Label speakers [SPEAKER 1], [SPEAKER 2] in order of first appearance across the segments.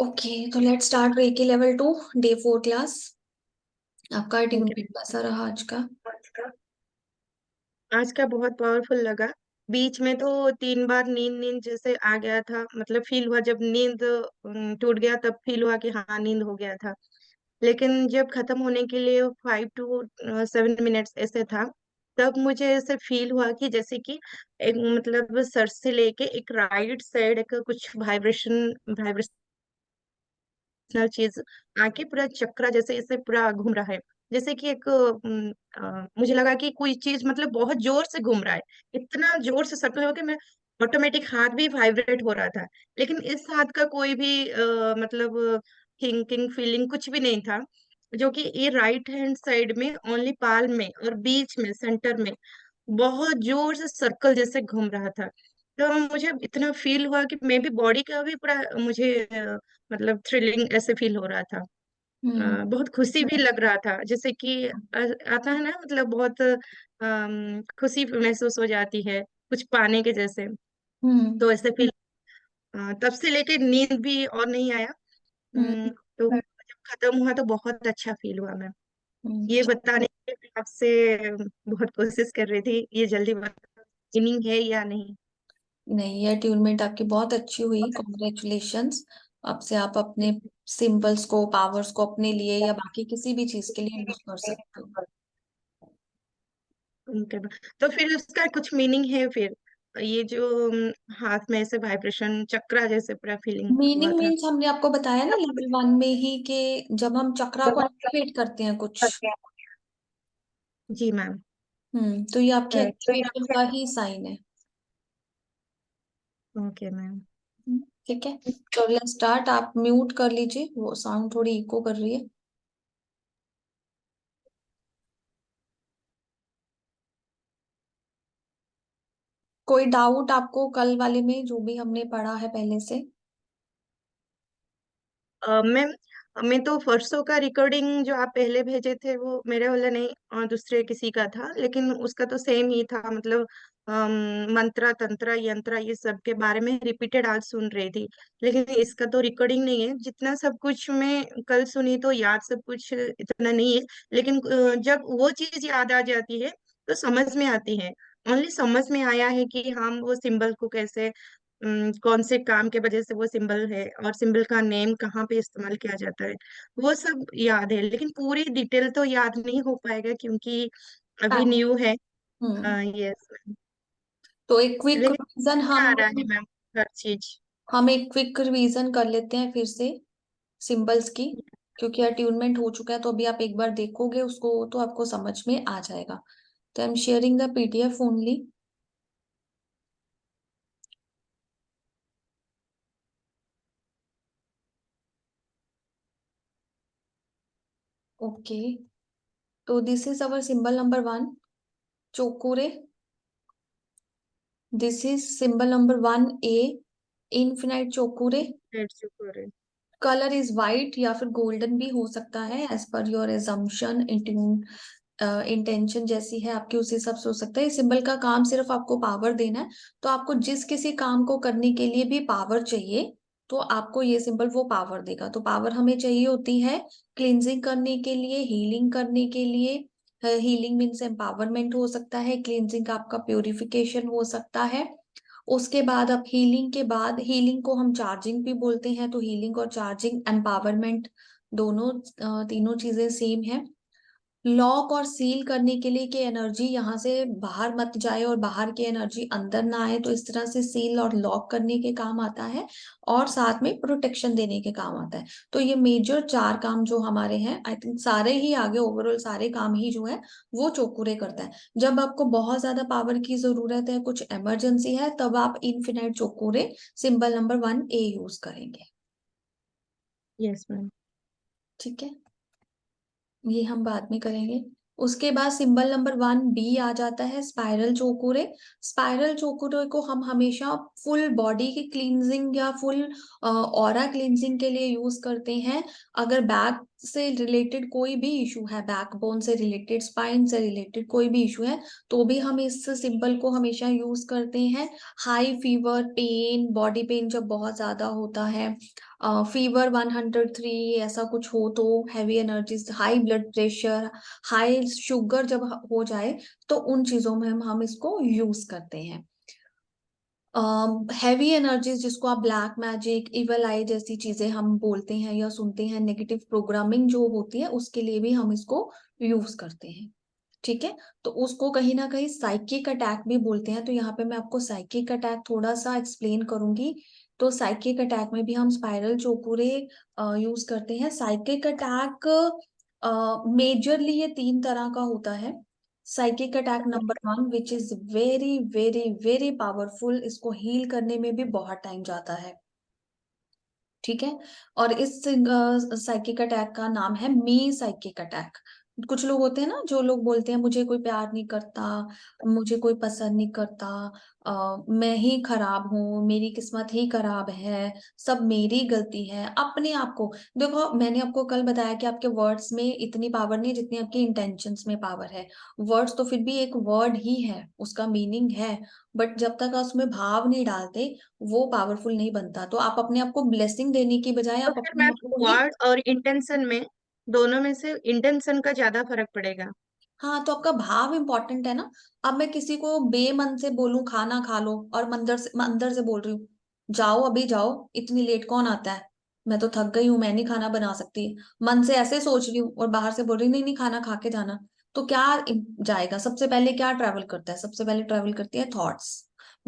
[SPEAKER 1] Okay, तो let's start reiki level 2 day 4 class. आपका
[SPEAKER 2] okay.
[SPEAKER 1] Tuning कैसा रहा आज का?
[SPEAKER 2] आज का बहुत पावरफुल लगा। बीच में तो 3 बार नींद नींद जैसे आ गया था, मतलब फील हुआ जब नींद टूट गया तब फील हुआ कि हाँ नींद हो गया था। लेकिन जब खत्म होने के लिए 5 to 7 मिनट्स ऐसे था, तब मुझे ऐसे फील हुआ कि जैसे कि एक मतलब सर से लेके एक राइट साइड एक कुछ वाइब्रेशनल चीज आके पूरा चक्रा जैसे ऐसे पूरा घूम रहा है। जैसे कि एक मुझे लगा कि कोई चीज मतलब बहुत जोर से घूम रहा है, इतना जोर से सर्कल हो कि मैं ऑटोमेटिक हाथ भी वाइब्रेट हो रहा था। लेकिन इस हाथ का कोई भी मतलब थिंकिंग फीलिंग कुछ भी नहीं था। जो कि ये राइट हैंड साइड में ओनली पाल में और बीच में सेंटर में बहुत जोर से सर्कल जैसे घूम रहा था। तो मुझे इतना फील हुआ कि मे बी बॉडी का भी पूरा मुझे मतलब थ्रिलिंग ऐसे फील हो रहा था।
[SPEAKER 1] हम्म।
[SPEAKER 2] बहुत खुशी भी लग रहा था, जैसे कि आता है ना, मतलब बहुत खुशी महसूस हो जाती है कुछ पाने के जैसे।
[SPEAKER 1] हम्म।
[SPEAKER 2] तो ऐसे फील तब से लेके नींद भी और नहीं आया।
[SPEAKER 1] हम्म।
[SPEAKER 2] तो जब खत्म हुआ तो बहुत अच्छा फील हुआ मैम।
[SPEAKER 1] हम्म।
[SPEAKER 2] ये बताने के लिए मैं आपसे बहुत कोशिश कर रही थी, ये जल्दी बता मीनिंग है या नहीं।
[SPEAKER 1] नहीं, ये ट्यूनमेंट आपकी बहुत अच्छी हुई, कॉन्ग्रेचुलेशंस। अब से आप अपने सिंबल्स को, पावर्स को अपने लिए या बाकी किसी भी चीज के लिए यूज कर सकते हो।
[SPEAKER 2] उनके तो फिर उसका कुछ मीनिंग है फिर, ये जो हाथ में ऐसे वाइब्रेशन चक्रा जैसे पूरा फीलिंग हुआ
[SPEAKER 1] मीनिंग
[SPEAKER 2] था।
[SPEAKER 1] मीन्स हमने आपको बताया ना लेवल 1 में ही कि जब हम चक्रा को एक्टिवेट करते हैं कुछ।
[SPEAKER 2] जी मैम।
[SPEAKER 1] तो ये आपके
[SPEAKER 2] तो ये
[SPEAKER 1] एक्टिवेशन का ही साइन है।
[SPEAKER 2] Okay ma'am.
[SPEAKER 1] ठीक है, तो लेट्स स्टार्ट। आप म्यूट कर लीजिए, वो साउंड थोड़ी इको कर रही है। कोई डाउट आपको कल वाले में जो भी हमने पढ़ा है पहले से?
[SPEAKER 2] मैम, मैं तो परसों का रिकॉर्डिंग जो आप पहले भेजे थे वो मेरे वाला नहीं, दूसरे किसी का था, लेकिन उसका तो सेम ही था। मतलब मंत्र तंत्र यंत्र ये सब के बारे में रिपीटेड आज सुन रही थी। लेकिन इसका तो रिकॉर्डिंग नहीं है। जितना सब कुछ मैं कल सुनी तो याद सब कुछ इतना नहीं है। लेकिन जब वो चीज याद आ जाती है तो समझ में आती है। ओनली समझ में आया है कि हम वो सिंबल को कैसे कौन से काम के वजह से वो सिंबल है और सिंबल का नेम कहाँ पे इस्तेमाल किया जाता है, वो सब याद है। लेकिन पूरी डिटेल तो याद नहीं हो पाएगा क्योंकि अभी
[SPEAKER 1] हाँ।
[SPEAKER 2] न्यू है।
[SPEAKER 1] हम्म।
[SPEAKER 2] यस।
[SPEAKER 1] तो एक क्विक
[SPEAKER 2] लेकिन
[SPEAKER 1] रिवीजन
[SPEAKER 2] आ रहा है मैम हर चीज।
[SPEAKER 1] हम एक क्विक रिवीजन कर लेते हैं फिर से सिंबल्स की, क्योंकि अट्यूनमेंट हो चुका है तो अभी आप एक बार देखोगे उसको तो आपको समझ में आ जाएगा। तो I am sharing the PDF only. Okay, तो this is our symbol number 1, Cho Ku Rei. This is symbol number 1A, infinite Cho Ku Rei.
[SPEAKER 2] Let's go for it.
[SPEAKER 1] Colour is white या फिर गोल्डन भी हो सकता है, as per your assumption. Intention जैसी है आपकी उसी हिसाब से हो सकता है। इस सिंबल का काम सिर्फ आपको पावर देना है। तो आपको जिस किसी काम को करने के लिए भी पावर चाहिए तो आपको ये सिंबल वो पावर देगा। तो पावर हमें चाहिए होती है क्लींजिंग करने के लिए, हीलिंग करने के लिए। हीलिंग मीन्स एम्पावरमेंट हो सकता है, क्लींजिंग आपका प्योरिफिकेशन हो सकता है। उसके बाद अब हीलिंग के बाद, हीलिंग को हम चार्जिंग भी बोलते हैं, तो हीलिंग और चार्जिंग एम्पावरमेंट दोनों तीनों चीजें सेम है। लॉक और सील करने के लिए कि एनर्जी यहाँ से बाहर मत जाए और बाहर की एनर्जी अंदर ना आए, तो इस तरह से सील और लॉक करने के काम आता है। और साथ में प्रोटेक्शन देने के काम आता है। तो ये मेजर 4 काम जो हमारे हैं, आई थिंक सारे ही आगे ओवरऑल सारे काम ही जो है वो चोकुरे करता है। जब आपको बहुत ज्यादा पावर की जरूरत है, कुछ इमरजेंसी है, तब आप infinite Cho Ku Rei symbol number 1A use करेंगे।
[SPEAKER 2] Yes ma'am.
[SPEAKER 1] ठीक है, ये हम बाद में करेंगे। उसके बाद सिंबल नंबर 1B आ जाता है, स्पाइरल चोकुरे। स्पाइरल चोकुरे को हम हमेशा फुल बॉडी की क्लींजिंग या फुल ऑरा क्लींजिंग के लिए यूज करते हैं। अगर बैक से रिलेटेड कोई भी इशू है, बैकबोन से रिलेटेड, स्पाइन से रिलेटेड कोई भी इशू है, तो भी हम इस सिंबल को हमेशा यूज करते हैं। High fever, pain, body pain जब बहुत ज्यादा होता है, फीवर 103 ऐसा कुछ हो तो, heavy energies, high blood pressure, high sugar जब हो जाए, तो उन चीजों में हम इसको यूज करते हैं। हैवी एनर्जीज जिसको आप ब्लैक मैजिक, इवल आई जैसी चीजें हम बोलते हैं या सुनते हैं, नेगेटिव प्रोग्रामिंग जो होती है, उसके लिए भी हम इसको यूज करते हैं। ठीक है, तो उसको कहीं ना कहीं साइकिक अटैक भी बोलते हैं। तो यहाँ पे मैं आपको साइकिक अटैक थोड़ा सा एक्सप्लेन करूंगी। तो साइकिक अटैक में भी हम स्पाइरल चौपुरे यूज करते हैं। साइकिक अटैक मेजरली ये 3 तरह का होता है। Psychic attack number 1 which is very very very powerful, इसको हील करने में भी बहुत टाइम जाता है। ठीक है, और इस साइकिक अटैक का नाम है मी साइकिक अटैक। कुछ लोग होते हैं ना, जो लोग बोलते हैं मुझे कोई प्यार नहीं करता, मुझे कोई पसंद नहीं करता, मैं ही खराब हूँ, मेरी किस्मत ही खराब है, सब मेरी गलती है। अपने आप को देखो, मैंने आपको कल बताया कि आपके वर्ड्स में इतनी पावर नहीं है जितनी आपकी इंटेंशंस में पावर है। वर्ड्स तो फिर भी एक वर्ड ही है, उसका मीनिंग है, बट जब तक आप उसमें भाव नहीं डालते वो पावरफुल नहीं बनता। तो आप अपने आप को ब्लेसिंग देने की बजाय
[SPEAKER 2] तो
[SPEAKER 1] आप
[SPEAKER 2] फिर
[SPEAKER 1] अपने
[SPEAKER 2] मैम
[SPEAKER 1] आप को ही,
[SPEAKER 2] वर्ड और इंटेंशन में, दोनों में से इंटेंशन का ज्यादा फर्क पड़ेगा?
[SPEAKER 1] हाँ, तो आपका भाव इंपॉर्टेंट है ना। अब मैं किसी को बेमन से बोलूं खाना खा लो, और मैं अंदर से बोल रही हूँ जाओ अभी जाओ, इतनी लेट कौन आता है, मैं तो थक गई हूँ, मैं नहीं खाना बना सकती, मन से ऐसे सोच रही हूँ और बाहर से बोल रही नहीं नहीं खाना खा के जाना, तो क्या जाएगा? सबसे पहले क्या ट्रैवल करता है? सबसे पहले ट्रैवल करती है थॉट्स,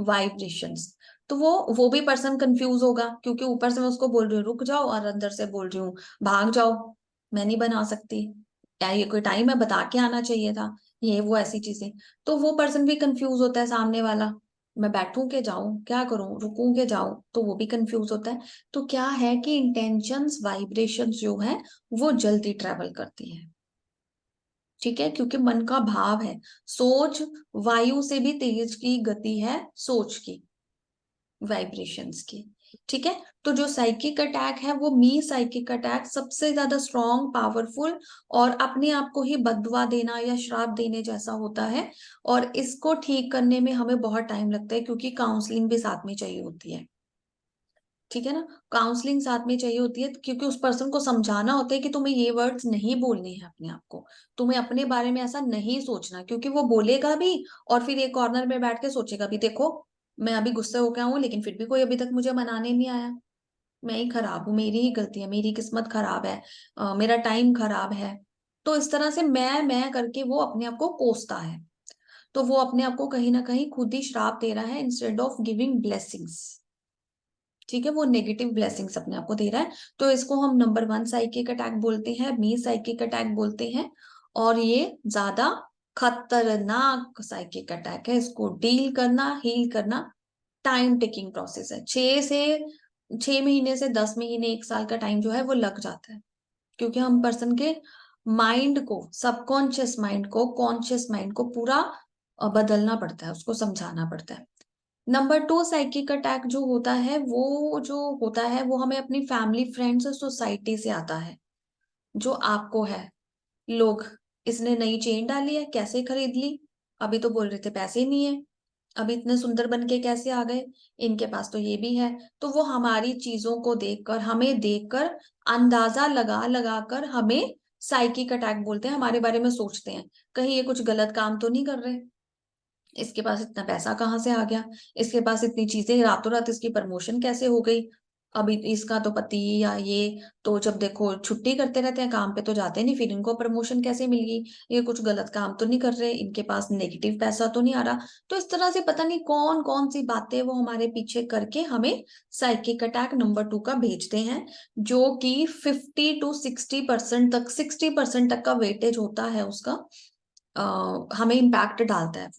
[SPEAKER 1] वाइब्रेशंस। तो वो भी पर्सन कंफ्यूज होगा, क्योंकि ऊपर से मैं उसको बोल रही हूँ रुक जाओ, और अंदर से बोल रही हूँ भाग जाओ, मैं नहीं बना सकती, क्या ये कोई टाइम है, बता के आना चाहिए था, ये वो ऐसी चीजें। तो वो पर्सन भी कंफ्यूज होता है, सामने वाला, मैं बैठूं के जाऊं, क्या करूं, रुकूं के जाऊं, तो वो भी कंफ्यूज होता है। तो क्या है कि इंटेंशंस, वाइब्रेशंस जो है वो जल्दी ट्रेवल करती है। ठीक है, क्योंकि मन का भाव है। सोच वायु से भी तेज की गति है, सोच की, वाइब्रेशंस की। ठीक है, तो जो साइकिक अटैक है वो मी साइकिक अटैक सबसे ज्यादा स्ट्रॉन्ग, पावरफुल, और अपने आप को ही बददुआ देना या श्राप देने जैसा होता है। और इसको ठीक करने में हमें बहुत टाइम लगता है, क्योंकि काउंसलिंग भी साथ में चाहिए होती है। ठीक है ना, काउंसलिंग साथ में चाहिए होती है, क्योंकि उस पर्सन को समझाना होता है कि तुम्हें ये वर्ड्स नहीं बोलने हैं अपने आप को, तुम्हें अपने बारे में ऐसा नहीं सोचना, क्योंकि वो बोलेगा भी और फिर एक कॉर्नर में बैठ के सोचेगा भी, देखो मैं अभी गुस्से होकर हूँ लेकिन फिर भी कोई अभी तक मुझे मनाने नहीं आया, मैं ही खराब हूँ, मेरी ही गलती है, मेरी किस्मत खराब है, मेरा टाइम खराब है। तो इस तरह से मैं करके वो अपने आप को कोसता है। तो वो अपने आप को कहीं ना कहीं खुद ही श्राप दे रहा है, इंस्टेड ऑफ गिविंग ब्लेसिंग्स। ठीक है, वो नेगेटिव ब्लेसिंग्स अपने आप को दे रहा है। तो इसको हम नंबर 1 साइकिक अटैक बोलते हैं, मी साइकिक अटैक बोलते हैं। और ये ज्यादा खतरनाक साइकिक अटैक है, इसको डील करना, हील करना टाइम टेकिंग प्रोसेस है। 6 महीने से 10 महीने, 1 साल का टाइम जो है वो लग जाता है, क्योंकि हम पर्सन के माइंड को, सबकॉन्शियस माइंड को, कॉन्शियस माइंड को पूरा बदलना पड़ता है, उसको समझाना पड़ता है। नंबर 2 साइकिक अटैक जो होता है, वो जो होता है वो हमें अपनी फैमिली, फ्रेंड्स और सोसाइटी से आता है। जो आपको है, लोग, इसने नई चेन डाली है, कैसे खरीद ली, अभी तो बोल रहे थे पैसे ही नहीं है, अभी इतने सुंदर बन के कैसे आ गए, इनके पास तो ये भी है। तो वो हमारी चीजों को देखकर, हमें देखकर, अंदाजा लगा लगा कर हमें साइकिक अटैक बोलते हैं, हमारे बारे में सोचते हैं कहीं ये कुछ गलत काम तो नहीं कर रहे, इसके पास इतना पैसा कहाँ से आ गया, इसके पास इतनी चीजें, रातों रात इसकी प्रमोशन कैसे हो गई, अभी इसका तो पति या ये तो जब देखो छुट्टी करते रहते हैं, काम पे तो जाते नहीं, फिर इनको प्रमोशन कैसे मिल गई, ये कुछ गलत काम तो नहीं कर रहे, इनके पास नेगेटिव पैसा तो नहीं आ रहा। तो इस तरह से पता नहीं कौन कौन सी बातें वो हमारे पीछे करके हमें साइकिक अटैक नंबर 2 का भेजते हैं, जो कि 50 to 60% तक, 60% तक का वेटेज होता है उसका, हमें इम्पैक्ट डालता है।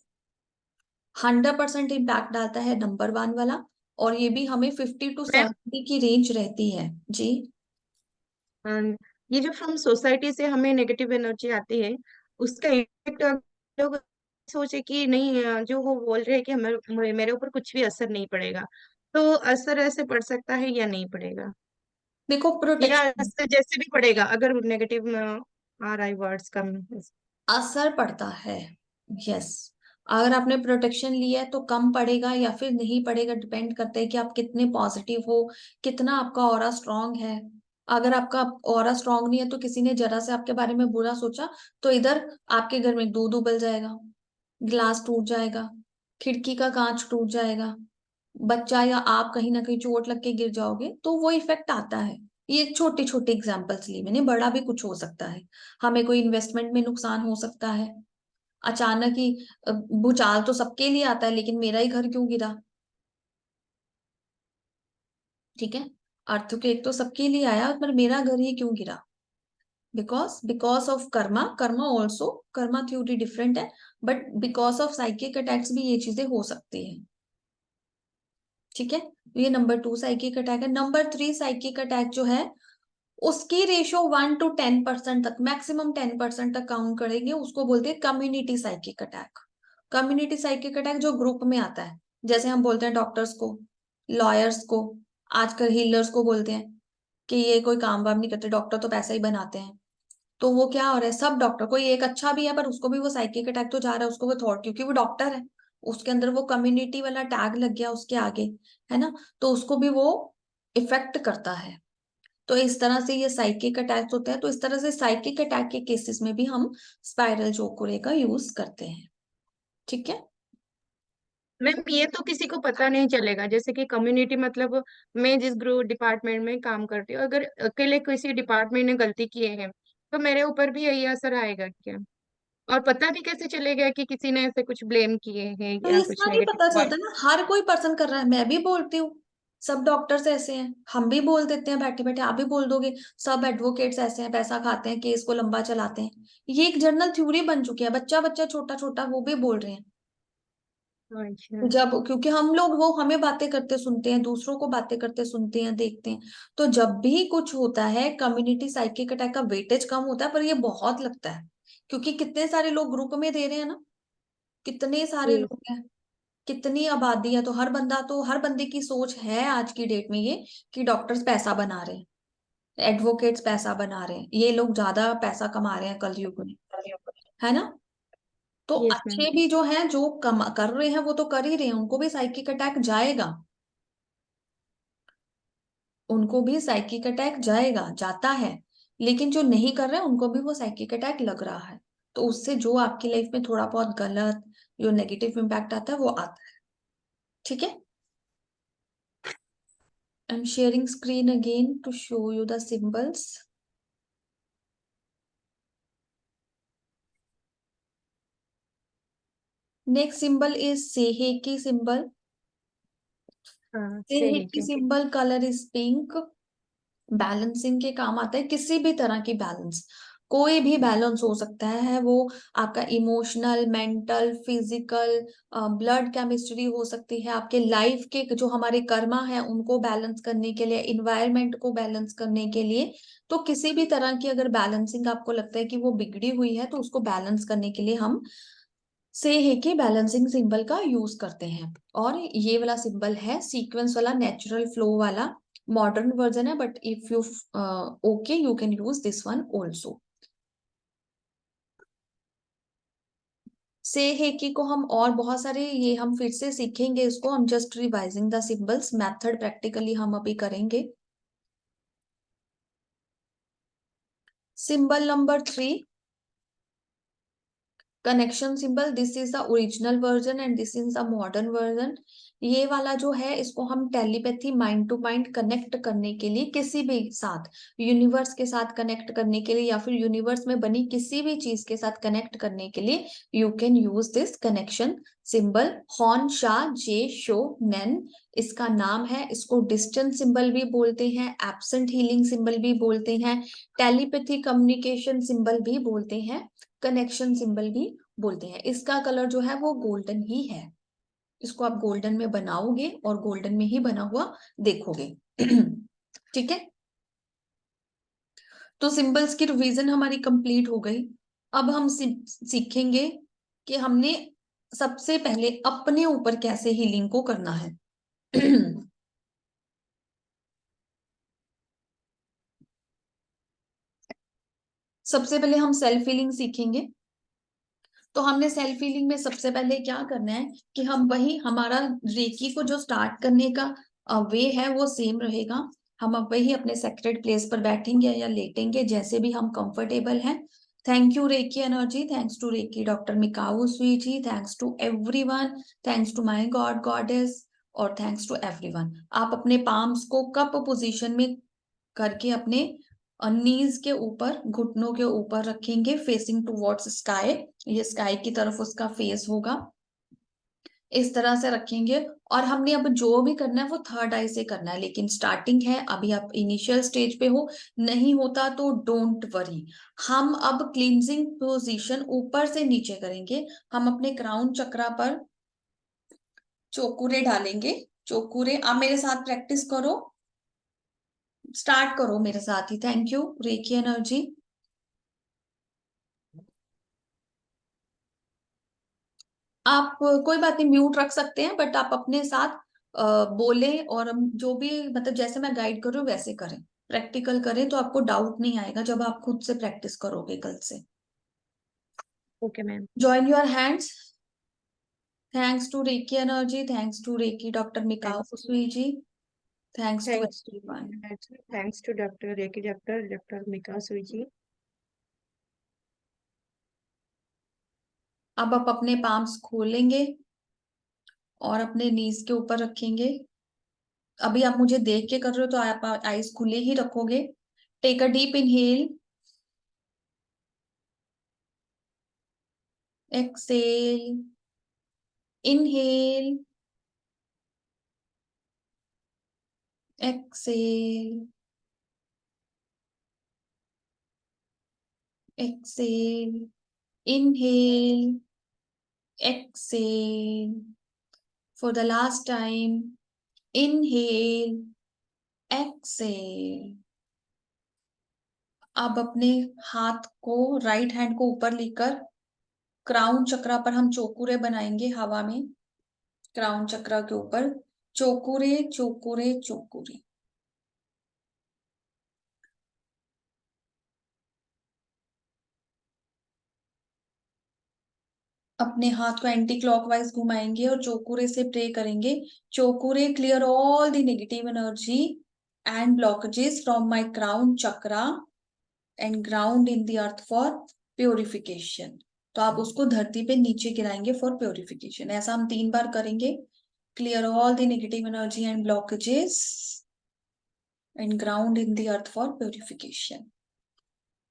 [SPEAKER 1] 100% इम्पैक्ट डालता है नंबर 1 वाला, और ये भी हमें 50 to 70 की रेंज रहती है जी।
[SPEAKER 2] मैम, ये जो फ्रॉम सोसाइटी से हमें नेगेटिव एनर्जी आती है, उसका इफेक्ट लोग सोचे कि नहीं, जो वो बोल रहे हैं कि हमें, मेरे ऊपर कुछ भी असर नहीं पड़ेगा, तो असर ऐसे पड़ सकता है या नहीं पड़ेगा?
[SPEAKER 1] देखो
[SPEAKER 2] या
[SPEAKER 1] प्रोटेक्शन
[SPEAKER 2] इससे जैसे भी पड़ेगा अगर नेगेटिव में आ रहा है वर्ड्स कम?
[SPEAKER 1] असर पड़ता है। यस, अगर आपने प्रोटेक्शन लिया है तो कम पड़ेगा या फिर नहीं पड़ेगा, डिपेंड करता है कि आप कितने पॉजिटिव हो, कितना आपका ऑरा स्ट्रांग है। अगर आपका ऑरा स्ट्रांग नहीं है तो किसी ने जरा से आपके बारे में बुरा सोचा तो इधर आपके घर में दूध उबल जाएगा, ग्लास टूट जाएगा, खिड़की का कांच टूट जाएगा, बच्चा या आप कहीं ना कहीं चोट लग के गिर जाओगे, तो वो इफेक्ट आता है। ये छोटे छोटे एग्जांपल्स लिए मैंने, बड़ा भी कुछ हो सकता है। हमें कोई इन्वेस्टमेंट में नुकसान हो सकता है, अचानक ही भूचाल तो सबके लिए आता है, लेकिन मेरा ही घर क्यों गिरा? ठीक है, अर्थक्वेक तो सबके लिए आया पर मेरा घर ही क्यों गिरा? Because of karma, karma also, karma theory different है, but because of psychic attacks भी ये चीजें हो सकती है। ठीक है, तो ये नंबर 2 साइकिक अटैक है। नंबर 3 साइकिक अटैक जो है उसकी रेशो 1 to 10% तक, मैक्सिमम 10% तक काउंट करेंगे, उसको बोलते हैं community psychic attack. Community psychic attack जो ग्रुप में आता है, जैसे हम बोलते हैं डॉक्टर्स को, लॉयर्स को, आजकल हीलर्स को बोलते हैं कि ये कोई काम वाम नहीं करते, डॉक्टर तो पैसा ही बनाते हैं। तो वो क्या हो रहा है, सब डॉक्टर, कोई एक अच्छा भी है पर उसको भी वो साइकिक अटैक तो जा रहा है, उसको वो थॉट, क्योंकि वो डॉक्टर है, उसके अंदर वो कम्युनिटी वाला टैग लग गया उसके आगे, है ना, तो उसको भी वो इफेक्ट करता है। तो इस तरह से ये साइकिक अटैक्स होते हैं, तो इस तरह से साइकिक अटैक के केसेस में भी हम स्पाइरल जोकुरे का यूज करते हैं। ठीक है।
[SPEAKER 2] मैम ये तो किसी को पता नहीं चलेगा, जैसे कि कम्युनिटी मतलब मैं जिस ग्रुप डिपार्टमेंट में काम करती हूँ, अगर अकेले किसी डिपार्टमेंट ने गलती किए हैं तो मेरे ऊपर भी यही असर आएगा क्या? और पता भी कैसे चलेगा कि किसी ने ऐसे कुछ ब्लेम किए हैं
[SPEAKER 1] तो
[SPEAKER 2] या कुछ
[SPEAKER 1] इसका नहीं पता
[SPEAKER 2] नेगेटिव?
[SPEAKER 1] चलता ना, हर कोई पर्सन कर रहा है, मैं भी बोलती हूँ, सब डॉक्टर्स ऐसे हैं, हम भी बोल देते हैं बैठे बैठे, आप भी बोल दोगे, सब एडवोकेट्स ऐसे हैं, पैसा खाते हैं, केस को लंबा चलाते हैं। ये एक जनरल थ्योरी बन चुकी है, बच्चा बच्चा छोटा छोटा वो भी बोल रहे हैं।
[SPEAKER 2] अच्छा।
[SPEAKER 1] जब, क्योंकि हम लोग वो हमें बातें करते सुनते हैं, दूसरों को बातें करते सुनते हैं, देखते हैं, तो जब भी कुछ होता है कम्युनिटी साइकिक अटैक का वेटेज कम होता है, पर ये बहुत लगता है, क्योंकि कितने सारे लोग ग्रुप में दे रहे हैं ना, कितने सारे
[SPEAKER 2] जी।
[SPEAKER 1] लोग हैं, कितनी आबादी है, तो हर बंदा, तो हर बंदे की सोच है आज की डेट में ये कि डॉक्टर्स पैसा बना रहे हैं, एडवोकेट्स पैसा बना रहे हैं, ये लोग ज्यादा पैसा कमा रहे हैं कलयुग में, है ना। तो
[SPEAKER 2] यस मैम।
[SPEAKER 1] अच्छे भी जो हैं, जो कम कर रहे हैं वो तो कर ही रहे हैं, उनको भी साइकिक अटैक जाएगा, उनको भी साइकिक अटैक जाएगा, जाता है। लेकिन जो नहीं कर रहे हैं उनको भी वो साइकिक अटैक लग रहा है, तो उससे जो आपकी लाइफ में थोड़ा बहुत गलत, जो नेगेटिव इम्पैक्ट आता है वो आता है। ठीक है, I am sharing screen again to show you the symbols. Next symbol is sei he ki symbol.
[SPEAKER 2] हाँ
[SPEAKER 1] सेहे
[SPEAKER 2] सही
[SPEAKER 1] की
[SPEAKER 2] है।
[SPEAKER 1] Symbol colour is pink, balancing के काम आता है, किसी भी तरह की बैलेंस, कोई भी बैलेंस हो सकता है वो, आपका emotional, mental, physical, blood chemistry हो सकती है, आपके लाइफ के जो हमारे कर्मा है उनको बैलेंस करने के लिए, इन्वायरमेंट को बैलेंस करने के लिए, तो किसी भी तरह की अगर बैलेंसिंग आपको लगता है कि वो बिगड़ी हुई है तो उसको बैलेंस करने के लिए हम से है कि बैलेंसिंग सिंबल का यूज करते हैं। और ये वाला सिंबल है सीक्वेंस वाला, नेचुरल फ्लो वाला, मॉडर्न वर्जन है, but if you okay you can use this one also. से है कि को हम और बहुत सारे, ये हम फिर से सीखेंगे इसको, हम just revising the symbols, method practically हम अभी करेंगे। Symbol number 3, connection symbol, this is the original version and this is the modern version. ये वाला जो है इसको हम telepathy, mind to mind connect करने के लिए, किसी भी साथ, यूनिवर्स के साथ कनेक्ट करने के लिए, या फिर यूनिवर्स में बनी किसी भी चीज के साथ कनेक्ट करने के लिए you can use this connection symbol. Horn शा जे शो नेन इसका नाम है, इसको डिस्टेंस सिंबल भी बोलते हैं, एब्सेंट हीलिंग सिंबल भी बोलते हैं, टेलीपैथी कम्युनिकेशन सिंबल भी बोलते हैं, कनेक्शन सिंबल भी बोलते हैं। इसका कलर जो है वो गोल्डन ही है, इसको आप गोल्डन में बनाओगे और गोल्डन में ही बना हुआ देखोगे। ठीक है, तो सिंबल्स की रिवीजन हमारी कंप्लीट हो गई। अब हम सीखेंगे कि हमने सबसे पहले अपने ऊपर कैसे हीलिंग को करना है। सबसे पहले हम सेल्फ हीलिंग सीखेंगे। तो हमने सेल्फ हीलिंग में सबसे पहले क्या करना है कि हम वही हमारा रेकी को जो स्टार्ट करने का वे है वो सेम रहेगा। हम अब वही अपने सेक्रेट प्लेस पर बैठेंगे या लेटेंगे, जैसे भी हम कंफर्टेबल हैं। Thank you reiki energy, thanks to reiki doctor Mikao Usui ji, thanks to everyone, thanks to my god goddess, और थैंक्स टू एवरीवन। आप अपने पाम्स को कप पोजीशन में करके अपने नीज के ऊपर, घुटनों के ऊपर रखेंगे, फेसिंग टुवर्ड्स स्काई। ये स्काई की तरफ उसका फेस होगा, इस तरह से रखेंगे। और हमने अब जो भी करना है वो थर्ड आई से करना है, लेकिन स्टार्टिंग है, अभी आप इनिशियल स्टेज पे हो, नहीं होता तो डोंट वरी। हम अब क्लींजिंग पोजीशन ऊपर से नीचे करेंगे। हम अपने क्राउन चक्रा पर चोकुरे डालेंगे। चोकुरे आप मेरे साथ प्रैक्टिस करो, स्टार्ट करो मेरे साथ ही। Thank you reiki energy. आप कोई बात नहीं, म्यूट रख सकते हैं, बट आप अपने साथ बोले, और जो भी मतलब जैसे मैं गाइड कर रही हूँ वैसे करें, प्रैक्टिकल करें, तो आपको डाउट नहीं आएगा जब आप खुद से प्रैक्टिस करोगे कल से।
[SPEAKER 2] Okay ma'am.
[SPEAKER 1] Join your hands. Thanks to reiki energy, thanks to reiki doctor Mikao
[SPEAKER 2] thanks
[SPEAKER 1] Usui ji, thanks to
[SPEAKER 2] thanks
[SPEAKER 1] everyone.
[SPEAKER 2] Thanks to doctor reiki doctor doctor Mikao Usui ji.
[SPEAKER 1] अब आप अपने पाम्स खोलेंगे और अपने नीज के ऊपर रखेंगे। अभी आप मुझे देख के कर रहे हो तो आप आईज खुले ही रखोगे। Take a deep inhale, exhale, inhale, exhale, exhale, inhale, exhale, for the last time, inhale, exhale. अब अपने हाथ को, राइट हैंड को ऊपर लेकर क्राउन चक्रा पर हम चोकुरे बनाएंगे हवा में। क्राउन चक्रा के ऊपर चोकुरे चोकुरे चोकुरे। अपने हाथ को एंटी क्लॉकवाइज घुमाएंगे और चोकुरे से प्रे करेंगे। Cho Ku Rei clear all the negative energy and blockages from my crown chakra and ground in the earth for purification. तो आप उसको धरती पे नीचे गिराएंगे फॉर प्योरिफिकेशन। ऐसा हम 3 बार करेंगे। Clear all the negative energy and blockages and ground in the earth for purification.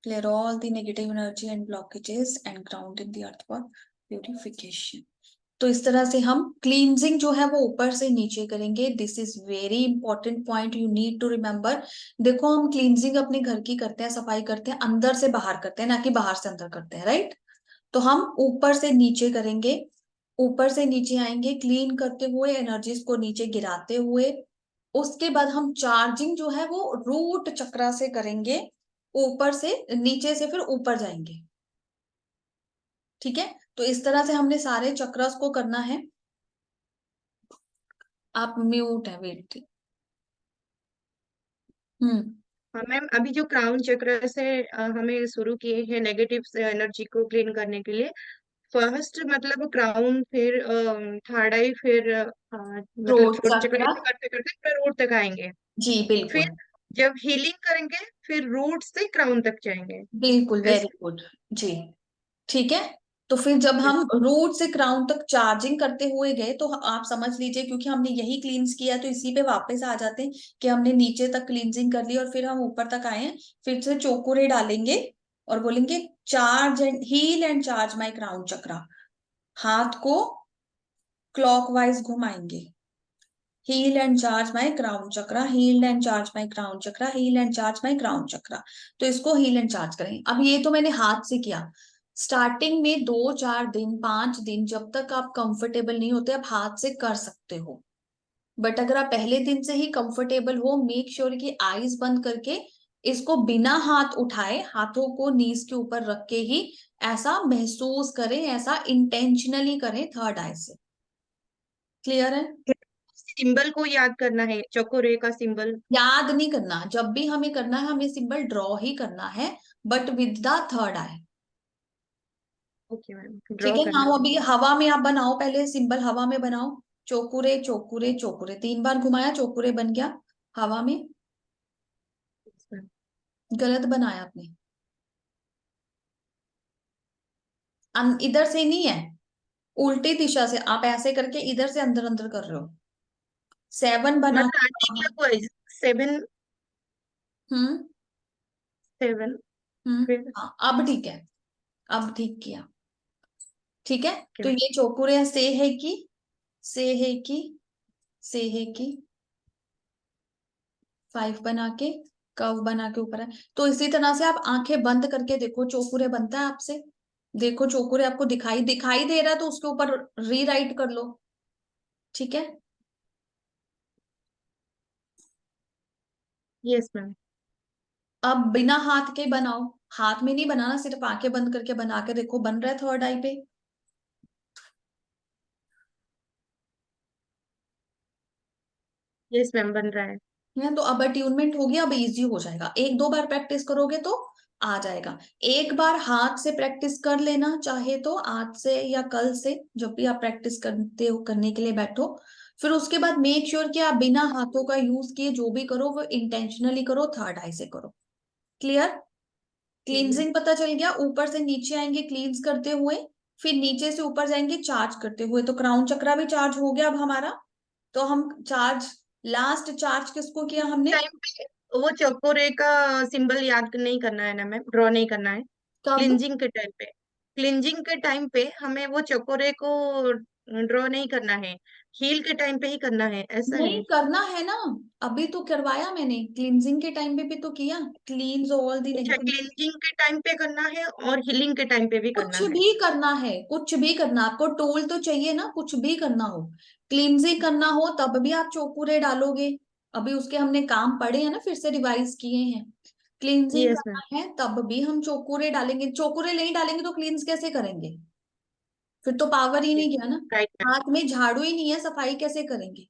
[SPEAKER 1] Clear all the negative energy and blockages and ground in the earth for purification. तो इस तरह से हम क्लींजिंग जो है वो ऊपर से नीचे करेंगे। This is very important point, you need to remember. देखो हम क्लींजिंग अपने घर की करते हैं, सफाई करते हैं, अंदर से बाहर करते हैं, ना कि बाहर से अंदर करते हैं, राइट? तो हम ऊपर से नीचे करेंगे। ऊपर से नीचे आएंगे क्लीन करते हुए, एनर्जीज को नीचे गिराते हुए। उसके बाद हम चार्जिंग जो है वो रूट चक्रा से करेंगे। ऊपर से नीचे से फिर ऊपर जाएंगे। ठीक है, तो इस तरह से हमने सारे चक्रस को करना है। आप म्यूट है, वेट। हम्म।
[SPEAKER 2] हाँ मैम, अभी जो क्राउन चक्र से हमें शुरू किए हैं नेगेटिव एनर्जी को क्लीन करने के लिए। फर्स्ट मतलब क्राउन, फिर थर्ड आई, फिर मतलब
[SPEAKER 1] थ्रोट
[SPEAKER 2] थ्रोट चक्र,
[SPEAKER 1] चक्रा।
[SPEAKER 2] ऐसे करते करते पूरा रूट तक आएंगे।
[SPEAKER 1] जी
[SPEAKER 2] फिर
[SPEAKER 1] बिल्कुल।
[SPEAKER 2] जब हीलिंग करेंगे फिर रूट से क्राउन तक जाएंगे।
[SPEAKER 1] बिल्कुल, वेरी
[SPEAKER 2] ऐसे।
[SPEAKER 1] गुड। जी ठीक है। तो फिर जब हम रूट से क्राउन तक चार्जिंग करते हुए गए तो आप समझ लीजिए, क्योंकि हमने यही क्लींस किया तो इसी पे वापस आ जाते हैं कि हमने नीचे तक क्लींजिंग कर ली और फिर हम ऊपर तक आए हैं। फिर से चोकुरे डालेंगे और बोलेंगे charge and heal and charge my crown chakra. हाथ को क्लॉकवाइज घुमाएंगे। Heal and charge my crown chakra, heal and charge my crown chakra, heal and charge my crown chakra. तो इसको हील एंड चार्ज करेंगे। अब ये तो मैंने हाथ से किया। स्टार्टिंग में 2 4 दिन 5 दिन जब तक आप कंफर्टेबल नहीं होते, आप हाथ से कर सकते हो। बट अगर आप पहले दिन से ही कंफर्टेबल हो, मेक श्योर कि आईज बंद करके इसको बिना हाथ उठाए, हाथों को नीज के ऊपर रख के ही ऐसा महसूस करें, ऐसा इंटेंशनली करें थर्ड आई से। क्लियर है?
[SPEAKER 2] सिंबल को याद करना है, चकोरे का सिंबल।
[SPEAKER 1] याद नहीं करना, जब भी हमें करना है हमें सिंबल ड्रॉ ही करना है। But with the third I.
[SPEAKER 2] Okay ma'am,
[SPEAKER 1] ठीक
[SPEAKER 2] ड्रॉ
[SPEAKER 1] है,
[SPEAKER 2] करना
[SPEAKER 1] हाँ,
[SPEAKER 2] है।
[SPEAKER 1] अभी हवा में आप बनाओ, पहले सिंबल हवा में बनाओ। चोकुरे चोकुरे चोकुरे, 3 बार घुमाया, चोकुरे बन गया हवा में।
[SPEAKER 2] Yes, ma'am.
[SPEAKER 1] गलत बनाया आपने, इधर से नहीं है, उल्टी दिशा से आप ऐसे करके इधर से अंदर अंदर कर रहे हो। 7 बना
[SPEAKER 2] मतलब आंटी
[SPEAKER 1] के।
[SPEAKER 2] क्या हुआ, 7?
[SPEAKER 1] हम्म
[SPEAKER 2] 7
[SPEAKER 1] हम्म।
[SPEAKER 2] फिर?
[SPEAKER 1] हाँ, अब ठीक है, अब ठीक किया। ठीक है,
[SPEAKER 2] ओके
[SPEAKER 1] तो
[SPEAKER 2] मैम।
[SPEAKER 1] ये चौकुरे से है कि, से है कि, से है कि 5 बना के, कर्व बना के ऊपर है। तो इसी तरह से आप आंखें बंद करके देखो, चौकुरे बनता है आपसे। देखो चौकुरे आपको दिखाई दिखाई दे रहा है तो उसके ऊपर रीराइट कर लो। ठीक है,
[SPEAKER 2] यस मैम।
[SPEAKER 1] अब बिना हाथ के बनाओ। हाथ में नहीं बनाना, सिर्फ आंखें बंद करके बना के देखो, बन रहा है थर्ड आई पे।
[SPEAKER 2] यस मैम, बन रहा है।
[SPEAKER 1] है तो अब अट्यूनमेंट हो गया, अब इजी हो जाएगा, 1-2 बार प्रैक्टिस करोगे तो आ जाएगा। एक बार हाथ से प्रैक्टिस कर लेना, चाहे तो आज से या कल से, जब भी आप प्रैक्टिस करते हो, करने के लिए बैठो। फिर उसके बाद मेक श्योर कि आप बिना हाथों का यूज किए जो भी करो वो इंटेंशनली करो, थर्ड आई से करो। क्लियर?
[SPEAKER 2] मैम।
[SPEAKER 1] क्लींजिंग पता चल गया, ऊपर से नीचे आएंगे क्लींस करते हुए, फिर नीचे से ऊपर जाएंगे चार्ज करते हुए, तो क्राउन चक्रा भी चार्ज हो गया अब हमारा। तो हम चार्ज, लास्ट चार्ज किसको किया हमने?
[SPEAKER 2] टाइम पे वो चौकोरे का सिंबल याद नहीं करना है ना मैम, ड्रॉ नहीं करना है।
[SPEAKER 1] कब?
[SPEAKER 2] क्लिंजिंग के टाइम पे, क्लिंजिंग के टाइम पे हमें वो चौकोरे को ड्रॉ नहीं करना है, हील के टाइम पे ही करना है, ऐसा है?
[SPEAKER 1] नहीं करना है ना, अभी तो करवाया मैंने, क्लींजिंग के टाइम पे भी तो किया, क्लींस ऑल दी
[SPEAKER 2] अच्छा,
[SPEAKER 1] नेगेटिव।
[SPEAKER 2] क्लिंजिंग के टाइम पे करना है और हीलिंग के टाइम पे भी
[SPEAKER 1] कुछ
[SPEAKER 2] करना है।
[SPEAKER 1] भी करना है, कुछ भी करना, आपको टूल तो चाहिए ना, कुछ भी करना हो। क्लींजिंग करना हो तब भी आप चौकुरे डालोगे, अभी उसके हमने काम पढ़े हैं ना, फिर से रिवाइज किए हैं। Cleansing
[SPEAKER 2] yes ma'am.
[SPEAKER 1] करना है तब भी हम चौकुरे डालेंगे, चौकुरे नहीं डालेंगे तो क्लींस कैसे करेंगे? फिर तो पावर ही नहीं गया ना।
[SPEAKER 2] राइट
[SPEAKER 1] हाथ में झाड़ू ही नहीं है, सफाई कैसे करेंगे?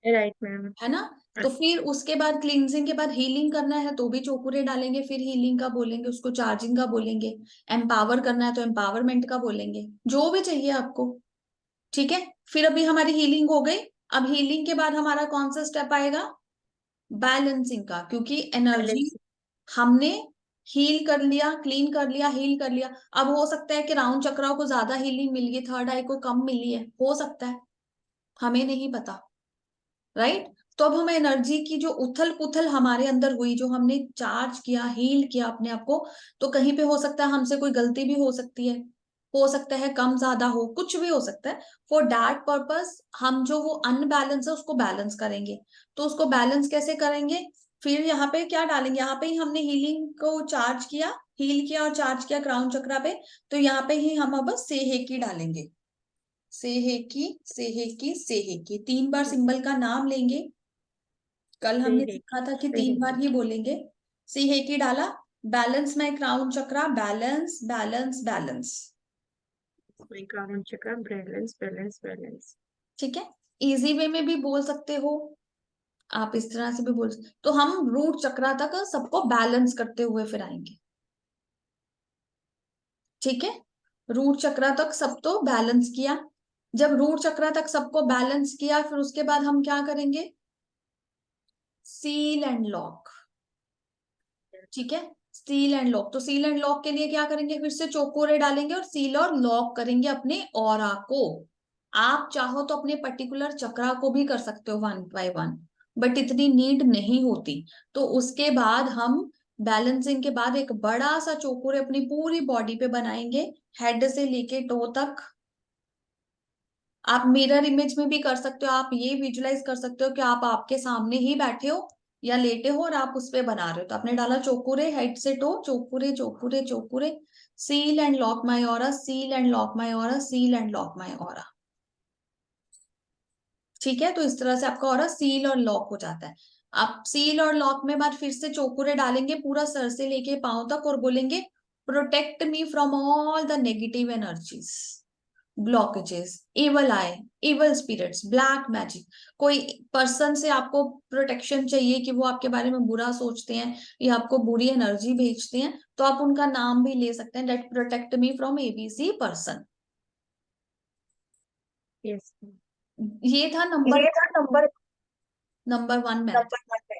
[SPEAKER 2] Ma'am, right ma'am.
[SPEAKER 1] है ना? तो फिर उसके बाद क्लींजिंग के बाद हीलिंग करना है तो भी चौकुरे डालेंगे, फिर हीलिंग का बोलेंगे, उसको चार्जिंग का बोलेंगे। एम्पावर करना है तो एम्पावरमेंट का बोलेंगे, जो भी चाहिए आपको। ठीक है, फिर अभी हमारी हीलिंग हो गई। अब हीलिंग के बाद हमारा कौन सा स्टेप आएगा? बैलेंसिंग का, क्योंकि एनर्जी
[SPEAKER 2] बैलेंस।
[SPEAKER 1] हमने हील कर लिया, क्लीन कर लिया, हील कर लिया। अब हो सकता है कि राउंड चक्राओं को ज्यादा हीलिंग मिल गई, थर्ड आई को कम मिली है, हो सकता है, हमें नहीं पता। राइट? तो अब हमें एनर्जी की जो उथल पुथल हमारे अंदर हुई, जो हमने चार्ज किया, हील किया अपने आप को, तो कहीं पे हो सकता है हमसे कोई गलती भी हो सकती है, हो सकता है कम ज्यादा हो, कुछ भी हो सकता है। फॉर दैट पर्पस हम जो वो अनबैलेंस है उसको बैलेंस करेंगे। तो उसको बैलेंस कैसे करेंगे? फिर यहाँ पे क्या डालेंगे, यहाँ पे ही हमने हीलिंग को चार्ज किया, हील किया और चार्ज किया क्राउन चक्रा पे, तो यहाँ पे ही हम अब सेहेकी डालेंगे। सेहेकी सेहेकी सेहेकी, 3 बार सिंबल का नाम लेंगे। कल हमने
[SPEAKER 2] सही
[SPEAKER 1] सीखा था कि
[SPEAKER 2] सही
[SPEAKER 1] 3 बार ही बोलेंगे। सेहेकी डाला, balance my crown chakra, balance balance balance.
[SPEAKER 2] My कारण चक्र, बैलेंस बैलेंस बैलेंस।
[SPEAKER 1] ठीक है, इजी वे में भी बोल सकते हो, आप इस तरह से भी बोल सकते, तो हम रूट चक्रा तक सबको बैलेंस करते हुए फिर आएंगे। ठीक है, रूट चक्रा तक सब तो बैलेंस किया। जब रूट चक्रा तक सबको बैलेंस किया, फिर उसके बाद हम क्या करेंगे? Seal and lock. ठीक है, सील एंड लॉक, तो सील एंड लॉक के लिए क्या करेंगे? फिर से चौकोरे डालेंगे और सील और लॉक करेंगे अपने ऑरा को। आप चाहो तो अपने पर्टिकुलर चक्रा को भी कर सकते हो 1 बाय 1, बट इतनी नीड नहीं होती। तो उसके बाद हम बैलेंसिंग के बाद एक बड़ा सा चौकोरे अपनी पूरी बॉडी पे बनाएंगे, हेड से लेके टो तक। आप मिरर इमेज में भी कर सकते हो, आप ये विजुलाइज कर सकते हो कि आप आपके सामने ही बैठे हो या लेटे हो और आप उस पे बना रहे हो। तो आपने डाला चोकुरे हेड से toe, Cho Ku Rei Cho Ku Rei Cho Ku Rei, seal and lock my aura, seal and lock my aura, seal and lock my aura. ठीक है, तो इस तरह से आपका ऑरा सील और लॉक हो जाता है। आप सील और लॉक में बाद फिर से चोकुरे डालेंगे पूरा सर से लेके पांव तक और बोलेंगे, protect me from all the negative energies. Blockages, evil eye, evil spirits, black magic, कोई पर्सन से आपको प्रोटेक्शन चाहिए कि वो आपके बारे में बुरा सोचते हैं या आपको बुरी एनर्जी भेजते हैं, तो आप उनका नाम भी ले सकते हैं, let protect me from A B C person.
[SPEAKER 2] Yes.
[SPEAKER 1] ये था नंबर
[SPEAKER 2] ये था नंबर
[SPEAKER 1] नंबर वन मैथ।
[SPEAKER 2] Number one.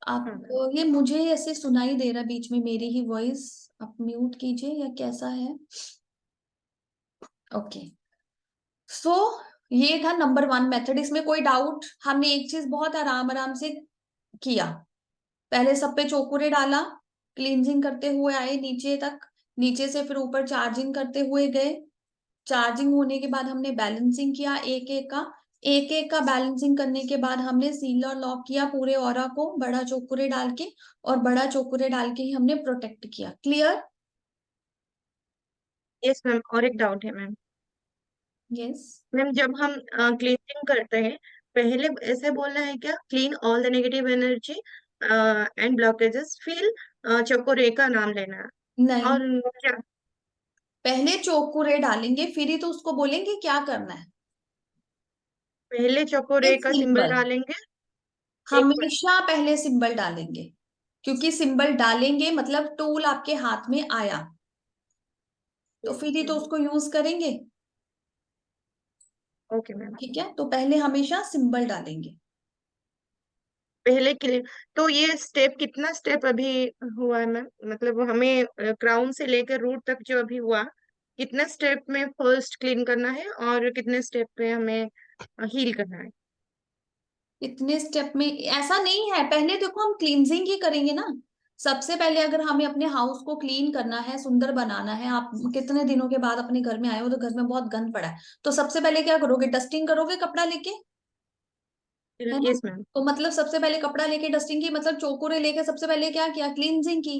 [SPEAKER 1] आप
[SPEAKER 2] हाँ।
[SPEAKER 1] ये मुझे ऐसे सुनाई दे रहा है बीच में मेरी ही वॉइस, आप म्यूट कीजिए या कैसा है? ओके। सो ये था नंबर वन मेथड, इसमें कोई डाउट? हमने एक चीज बहुत आराम आराम से किया, पहले सब पे चोकुरे डाला, क्लींजिंग करते हुए आए नीचे तक, नीचे से फिर ऊपर चार्जिंग करते हुए गए, चार्जिंग होने के बाद हमने बैलेंसिंग किया एक एक का, एक एक का बैलेंसिंग करने के बाद हमने सील और लॉक किया पूरे ऑरा को बड़ा चोकुरे डाल के, और बड़ा चोकुरे डाल के ही हमने प्रोटेक्ट किया। क्लियर?
[SPEAKER 2] यस मैम, और एक डाउट है मैम।
[SPEAKER 1] यस।
[SPEAKER 2] मैम जब हम क्लीनिंग करते हैं, पहले ऐसे बोलना है क्या, clean all the negative energy and blockages, फिर चकोरे का नाम लेना है?
[SPEAKER 1] नहीं,
[SPEAKER 2] और क्या?
[SPEAKER 1] पहले चोकुरे डालेंगे फिर ही तो उसको बोलेंगे क्या करना है।
[SPEAKER 2] पहले चकोरे
[SPEAKER 1] फिर
[SPEAKER 2] का सिंबल
[SPEAKER 1] सिंबल,
[SPEAKER 2] डालेंगे? एक बार।
[SPEAKER 1] हमेशा पहले सिंबल डालेंगे, क्योंकि सिंबल डालेंगे मतलब टूल आपके हाथ में आया, तो
[SPEAKER 2] यस
[SPEAKER 1] फिर ही तो
[SPEAKER 2] मैम।
[SPEAKER 1] उसको यूज करेंगे।
[SPEAKER 2] Okay ma'am.
[SPEAKER 1] ठीक है, तो पहले हमेशा सिंबल डालेंगे।
[SPEAKER 2] पहले क्लीन, तो ये स्टेप कितना स्टेप अभी हुआ है मैम, मतलब हमें क्राउन से लेकर रूट तक जो अभी हुआ, कितने स्टेप में फर्स्ट क्लीन करना है और कितने स्टेप पे हमें हील करना है?
[SPEAKER 1] इतने स्टेप में ऐसा नहीं है, पहले देखो हम क्लींजिंग ही करेंगे ना। सबसे पहले अगर हमें अपने हाउस को क्लीन करना है, सुंदर बनाना है, आप कितने दिनों के बाद अपने घर में आए हो तो घर में बहुत गंद पड़ा है, तो सबसे पहले क्या करोगे? डस्टिंग करोगे कपड़ा लेके, है ना?
[SPEAKER 2] Yes ma'am.
[SPEAKER 1] तो मतलब सबसे पहले कपड़ा लेके डस्टिंग की, मतलब चोकुरे लेके सबसे पहले क्या किया? क्लींजिंग की।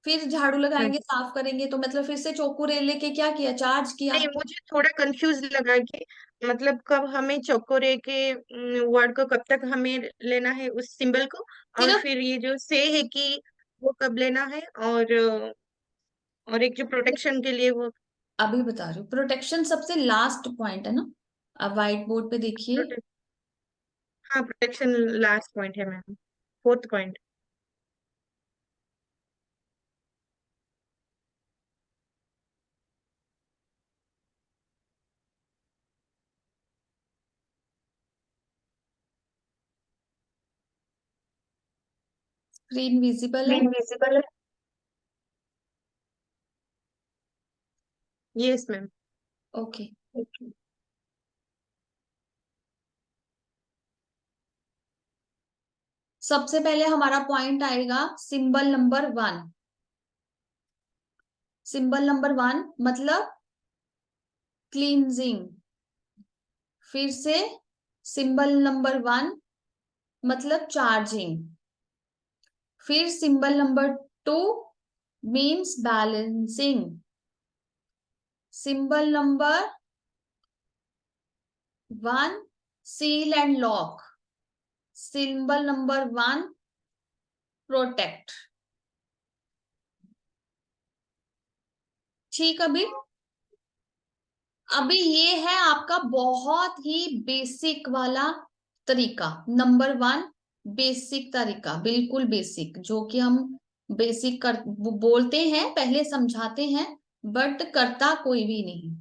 [SPEAKER 1] फिर झाड़ू
[SPEAKER 2] हाँ
[SPEAKER 1] लगाएंगे,
[SPEAKER 2] जी।
[SPEAKER 1] साफ करेंगे, तो मतलब फिर से चोकुरे लेके क्या किया? चार्ज किया।
[SPEAKER 2] नहीं, मुझे थोड़ा कंफ्यूज लगा कि मतलब कब हमें चौकोरे के वर्ड को कब तक हमें लेना है उस सिंबल को, और
[SPEAKER 1] सिर्फ
[SPEAKER 2] फिर ये जो से है कि वो कब लेना है, और एक जो प्रोटेक्शन के लिए वो
[SPEAKER 1] अभी बता रही हूँ, प्रोटेक्शन सबसे लास्ट पॉइंट है ना। अब व्हाइट बोर्ड पे देखिए।
[SPEAKER 2] प्रोटेक्ट, हाँ प्रोटेक्शन लास्ट पॉइंट है ma'am, fourth point.
[SPEAKER 1] Screen visible है?
[SPEAKER 2] स्क्रीन विजिबल है? Yes ma'am.
[SPEAKER 1] ओके। सबसे पहले हमारा पॉइंट आएगा symbol number one. Symbol number one मतलब क्लींजिंग। फिर से सिंबल नंबर वन मतलब चार्जिंग। फिर symbol number two means balancing. Symbol number one seal and lock. Symbol number one protect. ठीक, अभी अभी ये है आपका बहुत ही बेसिक वाला तरीका, नंबर वन। बेसिक तरीका, बिल्कुल बेसिक, जो कि हम बेसिक कर बोलते हैं, पहले समझाते हैं, बट करता कोई भी नहीं।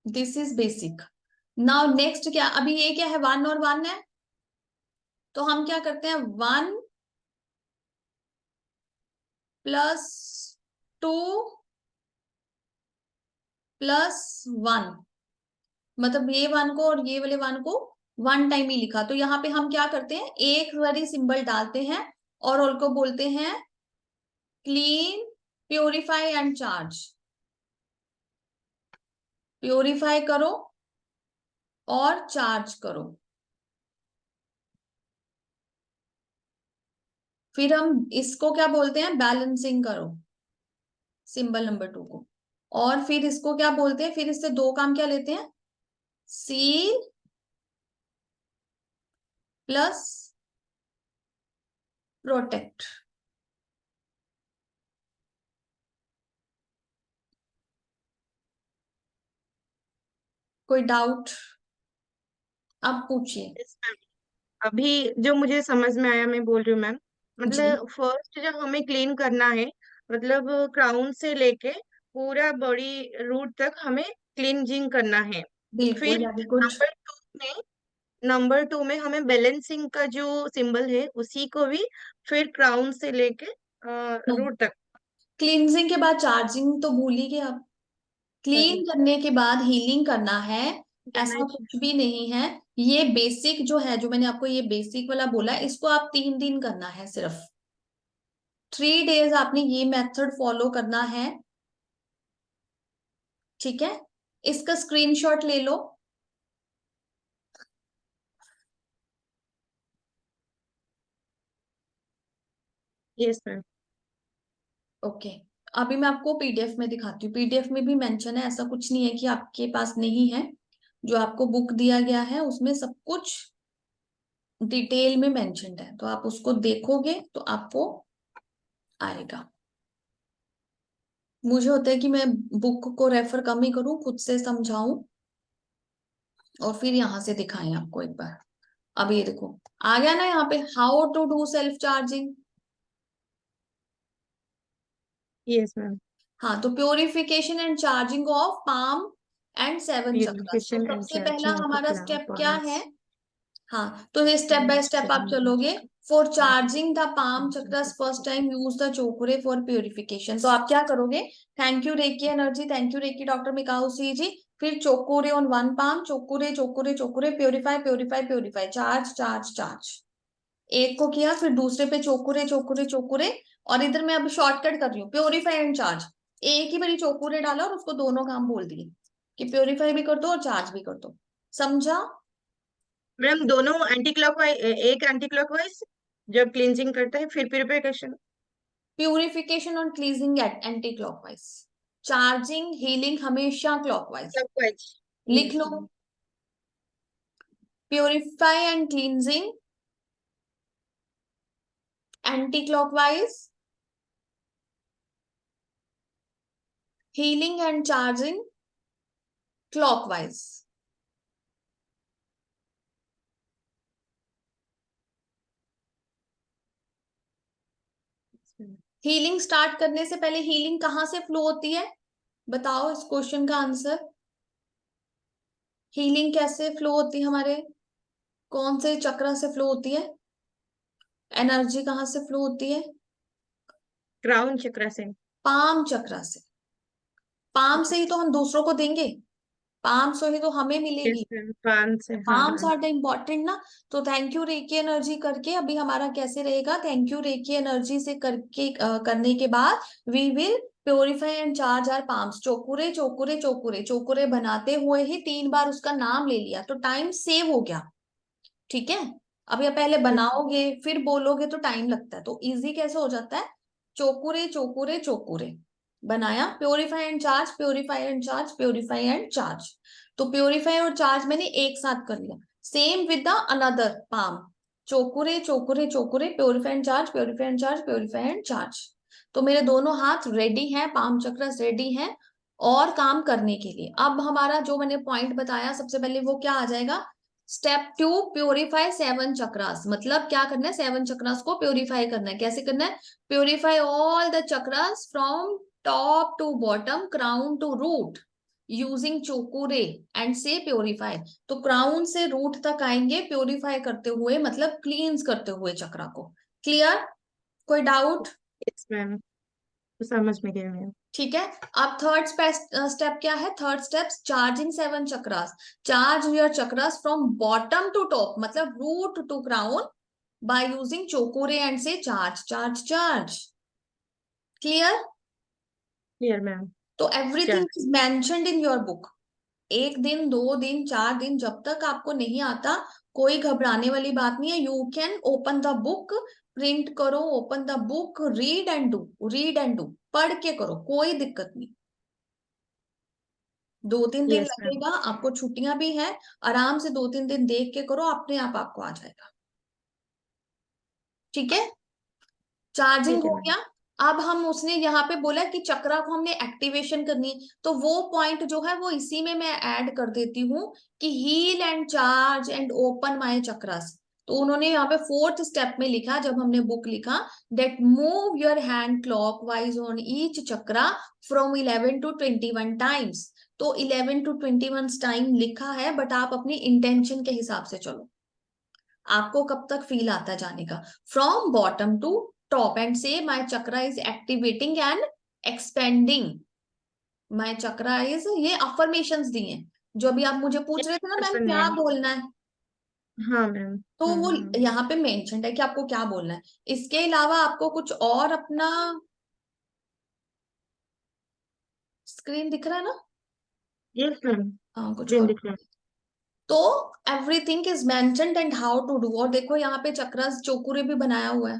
[SPEAKER 1] This is basic. Now next क्या, अभी ये क्या है? वन और वन है, तो हम क्या करते हैं? One plus two plus one, मतलब ये वन को और ये वाले वन को वन टाइम ही लिखा, तो यहाँ पे हम क्या करते हैं? एक बारी सिंबल डालते हैं और उनको बोलते हैं clean, purify and charge. Purify करो और चार्ज करो। फिर हम इसको क्या बोलते हैं? बैलेंसिंग करो, सिंबल नंबर टू को। और फिर इसको क्या बोलते हैं? फिर इससे दो काम क्या लेते हैं? Seal plus protect. कोई डाउट? आप पूछिए।
[SPEAKER 2] Yes, ma'am. अभी जो मुझे समझ में आया मैं बोल रही हूँ मैम।
[SPEAKER 1] जी
[SPEAKER 2] मतलब फर्स्ट जब हमें क्लीन करना है, मतलब क्राउन से लेके पूरा बॉडी रूट तक हमें क्लींजिंग करना है।
[SPEAKER 1] बिल्कुल,
[SPEAKER 2] फिर
[SPEAKER 1] वेरी गुड।
[SPEAKER 2] नंबर 2 में हमें बैलेंसिंग का जो सिंबल है उसी को भी फिर क्राउन से लेके रूट तक।
[SPEAKER 1] क्लींजिंग के बाद चार्जिंग तो भूल ही गए आप।
[SPEAKER 2] सॉरी।
[SPEAKER 1] क्लीन करने के बाद हीलिंग करना है, ऐसा
[SPEAKER 2] डैमेज।
[SPEAKER 1] कुछ भी नहीं है। ये बेसिक जो है, जो मैंने आपको ये बेसिक वाला बोला है, इसको आप 3 दिन करना है सिर्फ। 3 डेज आपने ये मेथड फॉलो करना है, ठीक है? इसका स्क्रीनशॉट ले लो।
[SPEAKER 2] Yes ma'am.
[SPEAKER 1] ओके। अभी मैं आपको पीडीएफ में दिखाती हूँ, पीडीएफ में भी मेंशन है, ऐसा कुछ नहीं है कि आपके पास नहीं है। जो आपको बुक दिया गया है उसमें सब कुछ डिटेल में मेंशन्ड है, तो आप उसको देखोगे तो आपको आएगा। मुझे होता है कि मैं बुक को रेफर कम ही करूं, खुद से समझाऊं और फिर यहां से दिखाएं आपको एक बार। अब ये देखो, आ गया ना यहाँ पे, how to do self charging.
[SPEAKER 2] Yes ma'am.
[SPEAKER 1] हाँ, तो purification and charging of palm and 7 chakras. तो
[SPEAKER 2] प्यूरिफिकेशन एंड
[SPEAKER 1] सबसे पहला
[SPEAKER 2] चार्जिंग ऑफ
[SPEAKER 1] हमारा
[SPEAKER 2] फ्लावर
[SPEAKER 1] स्टेप क्या है?
[SPEAKER 2] पॉलिश।
[SPEAKER 1] हाँ, तो ये स्टेप बाय स्टेप आप चलोगे। For charging the palm chakras first time use the Cho Ku Rei for purification. तो आप क्या करोगे? Thank you reiki energy, thank you reiki doctor Mikao Usui ji. फिर Cho Ku Rei on one palm, Cho Ku Rei Cho Ku Rei Cho Ku Rei, purify purify purify, charge charge charge. एक को किया, फिर दूसरे पे चोकुरे चोकुरे चोकुरे। और इधर मैं अब शॉर्टकट कर रही हूँ, प्योरीफाई एंड चार्ज। एक ही बारी चोकुरे डाला और उसको दोनों काम बोल दिए कि प्योरीफाई भी कर दो और चार्ज भी कर दो। समझा?
[SPEAKER 2] मैम दोनों एंटी क्लॉकवाइज, एक एंटी क्लॉकवाइज जब क्लींजिंग करते हैं, फिर प्यूरिफिकेशन।
[SPEAKER 1] प्यूरिफिकेशन और cleansing at anti clockwise, charging healing हमेशा क्लॉकवाइज।
[SPEAKER 2] क्लॉकवाइज।
[SPEAKER 1] लिख
[SPEAKER 2] यस
[SPEAKER 1] लो,
[SPEAKER 2] ma'am.
[SPEAKER 1] Purify and cleansing anti clockwise, healing and charging clockwise. Healing start करने से पहले हीलिंग कहाँ से फ्लो होती है? बताओ इस क्वेश्चन का आंसर। हीलिंग कैसे फ्लो होती है हमारे, कौन से चक्र से फ्लो होती है? एनर्जी कहाँ से फ्लो होती है?
[SPEAKER 2] क्राउन चक्र से।
[SPEAKER 1] पाम चक्र से। पाम
[SPEAKER 2] अच्छा।
[SPEAKER 1] से ही तो हम दूसरों को देंगे, पाम से ही तो हमें
[SPEAKER 2] यस
[SPEAKER 1] मिलेगी।
[SPEAKER 2] मैम, पान से, हाँ
[SPEAKER 1] पाम्स
[SPEAKER 2] हाँ।
[SPEAKER 1] आर द इम्पोर्टेंट ना। तो थैंक यू रेकी एनर्जी करके अभी हमारा कैसे रहेगा? थैंक यू रेकी एनर्जी से करके करने के बाद we will purify and charge our palms. Cho Ku Rei Cho Ku Rei Cho Ku Rei Cho Ku Rei बनाते हुए ही 3 बार उसका नाम ले लिया तो टाइम सेव हो गया, ठीक है? अब ये पहले
[SPEAKER 2] यस।
[SPEAKER 1] बनाओगे फिर बोलोगे तो टाइम लगता है, तो इजी कैसे हो जाता है? चोकुरे चोकुरे चोकुरे बनाया, purify and charge, purify and charge, purify and charge. तो प्योरीफाई और चार्ज मैंने एक साथ कर लिया। Same with the another palm, Cho Ku Rei Cho Ku Rei Cho Ku Rei, purify and charge, purify and charge, purify and charge. तो मेरे दोनों हाथ रेडी हैं, पाम चक्र रेडी हैं और काम करने के लिए। अब हमारा जो मैंने पॉइंट बताया सबसे पहले वो क्या आ जाएगा? Step 2, purify 7 chakras. मतलब क्या करना है? 7 चक्रास को प्योरीफाई करना है। कैसे करना है? Purify all the chakras from top to bottom, crown to root, using Cho Ku Rei and से प्योरीफाई। तो क्राउन से रूट तक आएंगे प्योरीफाई करते हुए, मतलब क्लींस करते हुए चक्रा को। क्लियर? कोई डाउट?
[SPEAKER 2] यस मैम, तो समझ में गया मैम।
[SPEAKER 1] ठीक है। अब थर्ड स्टेप क्या है? Third step, charging 7 chakras. Charge your chakras from bottom to top, मतलब root to crown, by using Cho Ku Rei and से charge charge charge. Clear?
[SPEAKER 2] Clear ma'am.
[SPEAKER 1] तो everything
[SPEAKER 2] charge.
[SPEAKER 1] Is mentioned in your book. 1 दिन 2 दिन 4 दिन, जब तक आपको नहीं आता, कोई घबराने वाली बात नहीं है। You can open the book, print करो, open the book, read and do, read and do, पढ़ के करो, कोई दिक्कत नहीं। 2-3 दिन
[SPEAKER 2] यस मैम।
[SPEAKER 1] लगेगा, आपको छुट्टियां भी हैं, आराम से 2-3 दिन देख के करो, अपने आप आपको आ जाएगा। ठीक है? चार्जिंग
[SPEAKER 2] ठीक है
[SPEAKER 1] हो
[SPEAKER 2] मैम।
[SPEAKER 1] गया। अब हम उसने यहाँ पे बोला कि चक्रा को हमने एक्टिवेशन करनी है, तो वो पॉइंट जो है वो इसी में मैं ऐड कर देती हूँ कि heal and charge and open my chakras. तो उन्होंने यहाँ पे फोर्थ स्टेप में लिखा, जब हमने बुक लिखा, that move your hand clockwise on each chakra from 11 to 21 times. तो 11 to 21 टाइम लिखा है, बट आप अपनी इंटेंशन के हिसाब से चलो, आपको कब तक फील आता है जाने का। From bottom to top and से my chakra is activating and expanding. My chakra is, ये अफर्मेशंस दी हैं जो अभी आप मुझे
[SPEAKER 2] ये
[SPEAKER 1] पूछ रहे थे ना मैम
[SPEAKER 2] पसंद है।
[SPEAKER 1] क्या बोलना है,
[SPEAKER 2] हाँ मैम।
[SPEAKER 1] तो
[SPEAKER 2] हाँ
[SPEAKER 1] वो
[SPEAKER 2] हाँ।
[SPEAKER 1] यहाँ पे मेंशन है कि आपको क्या बोलना है। इसके अलावा आपको कुछ और अपना स्क्रीन दिख रहा है ना?
[SPEAKER 2] Yes ma'am.
[SPEAKER 1] हाँ, कुछ
[SPEAKER 2] स्क्रीन
[SPEAKER 1] और।
[SPEAKER 2] दिख रहा है।
[SPEAKER 1] तो everything is mentioned and how to do, और देखो यहाँ पे चक्रस चोकुरे भी बनाया हुआ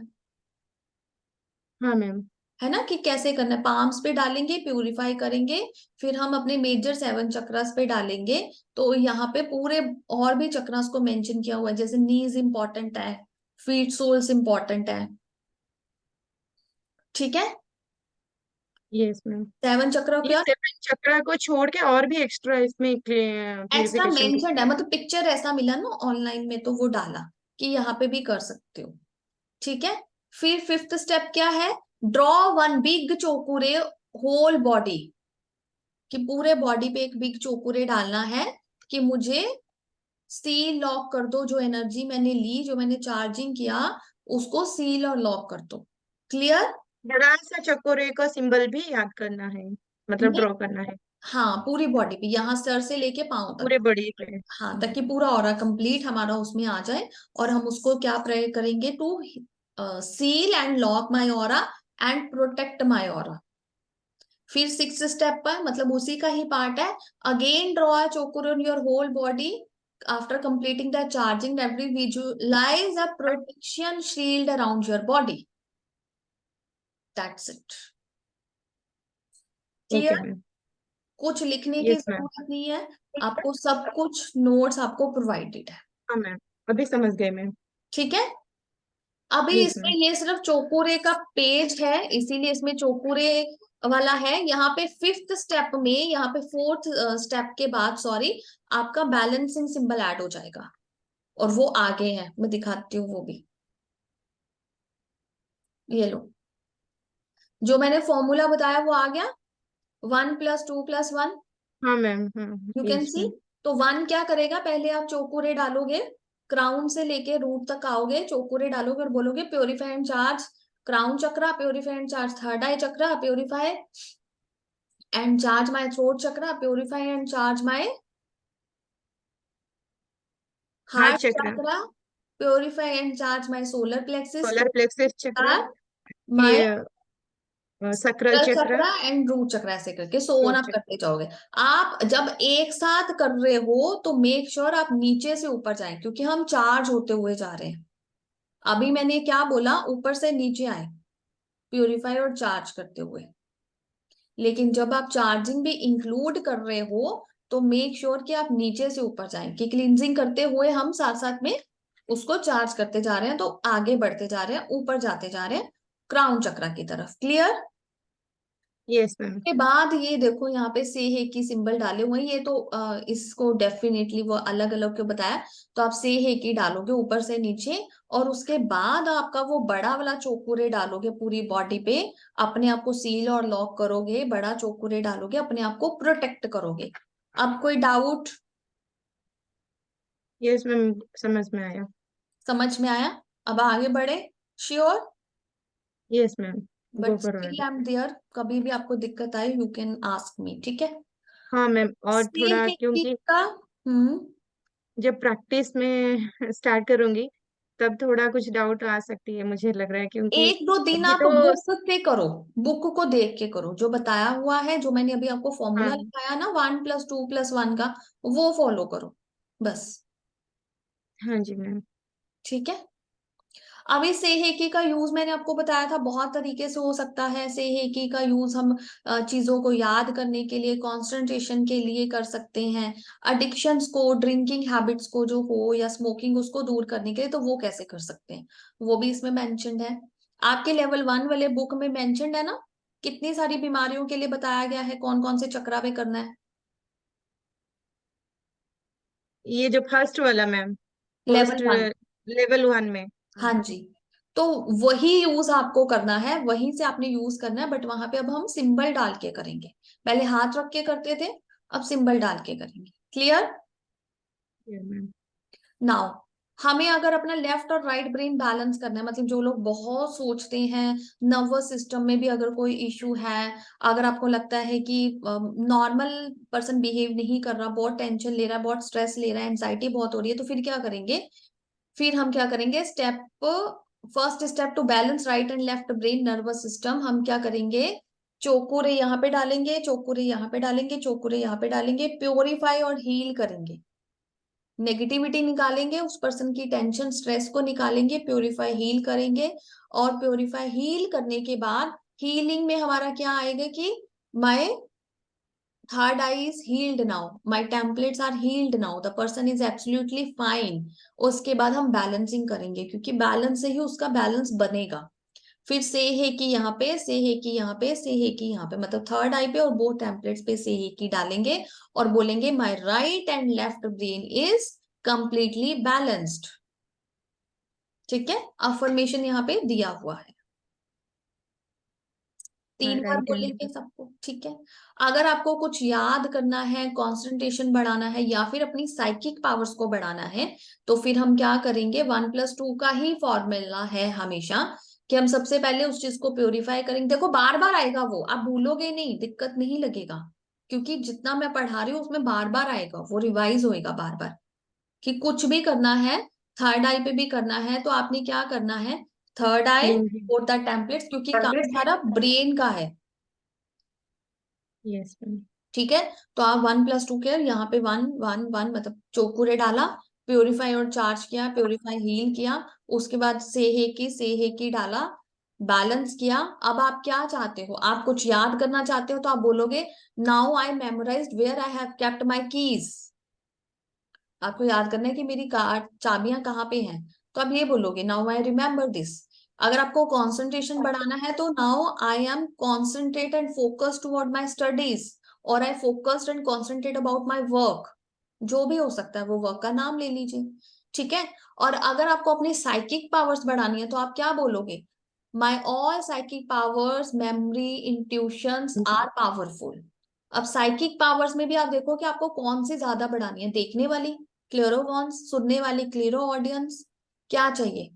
[SPEAKER 2] हाँ मैम।
[SPEAKER 1] है ना, कि कैसे करना है। पाम्स पे डालेंगे, प्यूरिफाई करेंगे, फिर हम अपने मेजर 7 चक्रास पे डालेंगे। तो यहाँ पे पूरे और भी चक्रास को मेंशन किया हुआ है, जैसे नीज इंपॉर्टेंट है, फीट सोल्स इंपॉर्टेंट है, ठीक है।
[SPEAKER 2] Yes ma'am.
[SPEAKER 1] 7 चक्र
[SPEAKER 2] ये
[SPEAKER 1] क्या
[SPEAKER 2] 7 चक्रा को छोड़ के और भी एक्स्ट्रा इसमें
[SPEAKER 1] एक्स्ट्रा
[SPEAKER 2] प्यूरिफिकेशन की।
[SPEAKER 1] मेंशन्ड है, मतलब पिक्चर ऐसा मिला ना ऑनलाइन में, तो वो डाला कि यहाँ पे भी कर सकते हो, ठीक है। फिर फिफ्थ स्टेप क्या है, draw one big Cho Ku Rei whole body, कि पूरे बॉडी पे एक बिग चौकुरे डालना है, कि मुझे सील लॉक कर दो, जो एनर्जी मैंने ली, जो मैंने चार्जिंग किया, उसको सील और लॉक कर दो। क्लियर?
[SPEAKER 2] बड़ा सा चकोरे का सिंबल भी याद करना है, मतलब
[SPEAKER 1] नहीं,
[SPEAKER 2] ड्रॉ करना है।
[SPEAKER 1] हाँ पूरी बॉडी पे, यहाँ सर से लेके पांव तक।
[SPEAKER 2] पूरे बॉडी पे।
[SPEAKER 1] हाँ, ताकि पूरा ऑरा कंप्लीट हमारा उसमें आ जाए। और हम उसको क्या प्रे करेंगे, to seal and lock my aura and protect my aura. फिर सिक्स स्टेप पर, मतलब उसी का ही पार्ट है, again draw a Choku Rei on your whole body after completing the charging every visualise a protection shield around your body. That's it.
[SPEAKER 2] Okay
[SPEAKER 1] clear?
[SPEAKER 2] Ma'am.
[SPEAKER 1] कुछ लिखने की
[SPEAKER 2] यस मैम।
[SPEAKER 1] जरूरत नहीं है, आपको सब कुछ नोट्स आपको प्रोवाइडेड है,
[SPEAKER 2] हाँ मैम, अभी समझ गए मैम।
[SPEAKER 1] ठीक है। अभी
[SPEAKER 2] यस
[SPEAKER 1] इसमें
[SPEAKER 2] मैम।
[SPEAKER 1] ये सिर्फ चौकुरे का पेज है, इसीलिए इसमें चौकुरे वाला है। यहाँ पे फिफ्थ स्टेप में, यहाँ पे फोर्थ स्टेप के बाद, सॉरी, आपका बैलेंसिंग सिंबल ऐड हो जाएगा, और वो आगे है, मैं दिखाती हूँ वो भी। ये लो, जो मैंने फॉर्मूला बताया वो आ गया, 1 + 2 + 1,
[SPEAKER 2] हाँ मैम। हाँ।
[SPEAKER 1] You can
[SPEAKER 2] yes
[SPEAKER 1] see.
[SPEAKER 2] Ma'am.
[SPEAKER 1] तो वन क्या करेगा, पहले आप चौकुरे डालोगे, क्राउन से लेके रूट तक आओगे, चौकुरे डालोगे और बोलोगे purify and charge crown chakra, purify and charge third eye chakra, purify and charge my throat chakra, purify and charge my
[SPEAKER 2] heart
[SPEAKER 1] heart
[SPEAKER 2] chakra.
[SPEAKER 1] Chakra, purify and charge my solar plexus,
[SPEAKER 2] solar plexus chakra.
[SPEAKER 1] My
[SPEAKER 2] फिर sacral चक्र।
[SPEAKER 1] चक्रा and root चक्रा, ऐसे करके so on
[SPEAKER 2] road
[SPEAKER 1] आप
[SPEAKER 2] चक्र।
[SPEAKER 1] करते जाओगे। आप जब एक साथ कर रहे हो तो मेक श्योर आप नीचे से ऊपर जाएं, क्योंकि हम चार्ज होते हुए जा रहे हैं। अभी मैंने क्या बोला, ऊपर से नीचे आए, प्यूरिफाई और चार्ज करते हुए। लेकिन जब आप चार्जिंग भी इंक्लूड कर रहे हो, तो मेक श्योर कि आप नीचे से ऊपर जाएं, कि क्लींजिंग करते हुए हम साथ साथ में उसको चार्ज करते जा रहे हैं, तो आगे बढ़ते जा रहे हैं, ऊपर जाते जा रहे हैं क्राउन चक्रा की तरफ। क्लियर?
[SPEAKER 2] Yes ma'am.
[SPEAKER 1] के बाद ये देखो यहाँ पे से है की सिंबल डाले हुए हैं, ये तो इसको डेफिनेटली वो अलग अलग क्यों बताया, तो आप से है की डालोगे ऊपर से नीचे, और उसके बाद आपका वो बड़ा वाला चौकुरे डालोगे पूरी बॉडी पे, अपने आप को सील और लॉक करोगे, बड़ा चौकुरे डालोगे, अपने आप को प्रोटेक्ट करोगे। अब कोई डाउट?
[SPEAKER 2] यस मैम, समझ में आया।
[SPEAKER 1] समझ में आया? अब आगे बढ़े? Sure?
[SPEAKER 2] Yes ma'am. Go
[SPEAKER 1] but
[SPEAKER 2] for
[SPEAKER 1] still
[SPEAKER 2] it.
[SPEAKER 1] I am there, कभी भी आपको दिक्कत आए यू कैन आस्क मी, ठीक है।
[SPEAKER 2] हाँ मैम, और
[SPEAKER 1] से
[SPEAKER 2] थोड़ा
[SPEAKER 1] है कि
[SPEAKER 2] क्योंकि
[SPEAKER 1] का
[SPEAKER 2] जब प्रैक्टिस में स्टार्ट करूंगी तब थोड़ा कुछ डाउट आ सकती है, मुझे लग रहा है, क्योंकि
[SPEAKER 1] 1 2 दिन
[SPEAKER 2] अभी
[SPEAKER 1] आप
[SPEAKER 2] तो।
[SPEAKER 1] बुक से करो, बुक को देख के करो, जो बताया हुआ है, जो मैंने अभी आपको फॉर्मूला
[SPEAKER 2] हाँ।
[SPEAKER 1] बताया ना 1 + 2 + 1 का, वो फॉलो करो बस,
[SPEAKER 2] हाँ जी मैम।
[SPEAKER 1] ठीक है। अभी सेहेकी का यूज मैंने आपको बताया था, बहुत तरीके से हो सकता है। सेहेकी का यूज हम चीजों को याद करने के लिए, कंसंट्रेशन के लिए कर सकते हैं। अडिक्शंस को, ड्रिंकिंग हैबिट्स को जो हो, या स्मोकिंग, उसको दूर करने के लिए, तो वो कैसे कर सकते हैं, वो भी इसमें मेंशन्ड है। आपके लेवल 1 वाले बुक में मेंशन्ड है ना, कितनी सारी बीमारियों के लिए बताया गया है कौन कौन से चक्रावे करना है।
[SPEAKER 2] ये जो फर्स्ट वाला मैम,
[SPEAKER 1] लेवल
[SPEAKER 2] फर्स्ट
[SPEAKER 1] 1।
[SPEAKER 2] लेवल 1 में। हाँ।
[SPEAKER 1] हाँ जी। तो वही यूज आपको करना है, वहीं से आपने यूज करना है, बट वहां पे अब हम सिंबल डाल के करेंगे। पहले हाथ रख के करते थे, अब सिंबल डाल के करेंगे। क्लियर।
[SPEAKER 2] मैम।
[SPEAKER 1] नाउ हमें अगर अपना लेफ्ट और राइट ब्रेन बैलेंस करना है, मतलब जो लोग बहुत सोचते हैं, नर्वस सिस्टम में भी अगर कोई इश्यू है, अगर आपको लगता है कि नॉर्मल पर्सन बिहेव नहीं कर रहा, बहुत टेंशन ले रहा है, बहुत स्ट्रेस ले रहा है, एंजाइटी बहुत हो रही है, तो फिर क्या करेंगे, फिर हम क्या करेंगे, first step to balance right and left brain nervous system, हम क्या करेंगे, चोकुरे यहाँ पे डालेंगे, चोकुरे यहाँ पे डालेंगे, चोकुरे यहाँ पे डालेंगे, प्योरीफाई और हील करेंगे। नेगेटिविटी निकालेंगे, उस पर्सन की टेंशन स्ट्रेस को निकालेंगे, प्योरीफाई हील करेंगे। और प्योरीफाई हील करने के बाद हीलिंग में हमारा क्या आएगा कि my third eye is healed now, my templates are healed now, the person is absolutely fine. उसके बाद हम बैलेंसिंग करेंगे, क्योंकि बैलेंस से ही उसका बैलेंस बनेगा। फिर से है कि यहाँ पे, से है कि यहाँ पे, से है कि यहाँ पे, मतलब थर्ड आई पे और बोथ टेम्पलेट्स पे से है कि डालेंगे। और बोलेंगे my right and left brain is completely balanced. ठीक है, अफर्मेशन यहाँ पे दिया हुआ है, 3 बार
[SPEAKER 2] राइट
[SPEAKER 1] बोलेंगे
[SPEAKER 2] एंड।
[SPEAKER 1] सबको। ठीक है। अगर आपको कुछ याद करना है, कंसंट्रेशन बढ़ाना है, या फिर अपनी साइकिक पावर्स को बढ़ाना है, तो फिर हम क्या करेंगे, 1+2 का ही फॉर्मूला है हमेशा, कि हम सबसे पहले उस चीज को प्योरीफाई करेंगे। देखो बार बार आएगा वो, आप भूलोगे नहीं, दिक्कत नहीं लगेगा, क्योंकि जितना मैं पढ़ा रही हूँ उसमें बार बार आएगा, वो रिवाइज होएगा बार बार। कि कुछ भी करना है, थर्ड आई पे भी करना है, तो आपने क्या करना है, थर्ड आई और द टेम्पलेट्स, क्योंकि काम सारा ब्रेन का है।
[SPEAKER 2] Yes ma'am.
[SPEAKER 1] ठीक है। तो आप 1+2 के यहाँ पे 1 1 1 मतलब चौकुरे डाला, प्योरीफाई और चार्ज किया, प्योरीफाई हील किया, उसके बाद से है की डाला, बैलेंस किया। अब आप क्या चाहते हो, आप कुछ याद करना चाहते हो, तो आप बोलोगे now I memorised where I have kept my keys. आपको याद करना है कि मेरी कार चाबियां कहाँ पे हैं, तो आप ये बोलोगे नाउ आई रिमेम्बर दिस। अगर आपको कंसंट्रेशन बढ़ाना है, तो now I am concentrate and focus toward my studies, और I focused and concentrate about my work. जो भी हो सकता है वो वर्क का नाम ले लीजिए। ठीक है। और अगर आपको अपनी साइकिक पावर्स बढ़ानी है, तो आप क्या बोलोगे, my all psychic powers memory intuitions are powerful. अब साइकिक पावर्स में भी आप देखो कि आपको कौन सी ज्यादा बढ़ानी है, देखने वाली क्लियरोवॉन्स, सुनने वाली क्लियरो ऑडियंस, क्या चाहिए,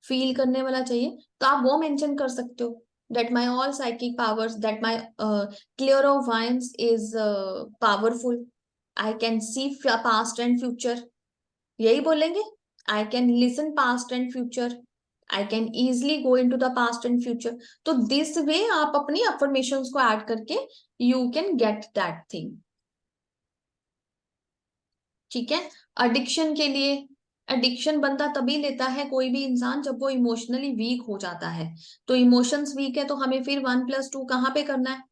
[SPEAKER 1] फील करने वाला चाहिए, तो आप वो मेंशन कर सकते हो, that my all psychic powers, that my clairvoyance is powerful, I can see past and future, यही बोलेंगे। I can listen past and future, I can easily go in to the past and future. तो this way आप अपनी affirmation को add करके you can get that thing. ठीक है। Addiction के लिए, एडिक्शन बंदा तभी लेता है कोई भी इंसान जब वो इमोशनली वीक हो जाता है। तो इमोशंस वीक है, तो हमें फिर 1+2 कहाँ पे करना है,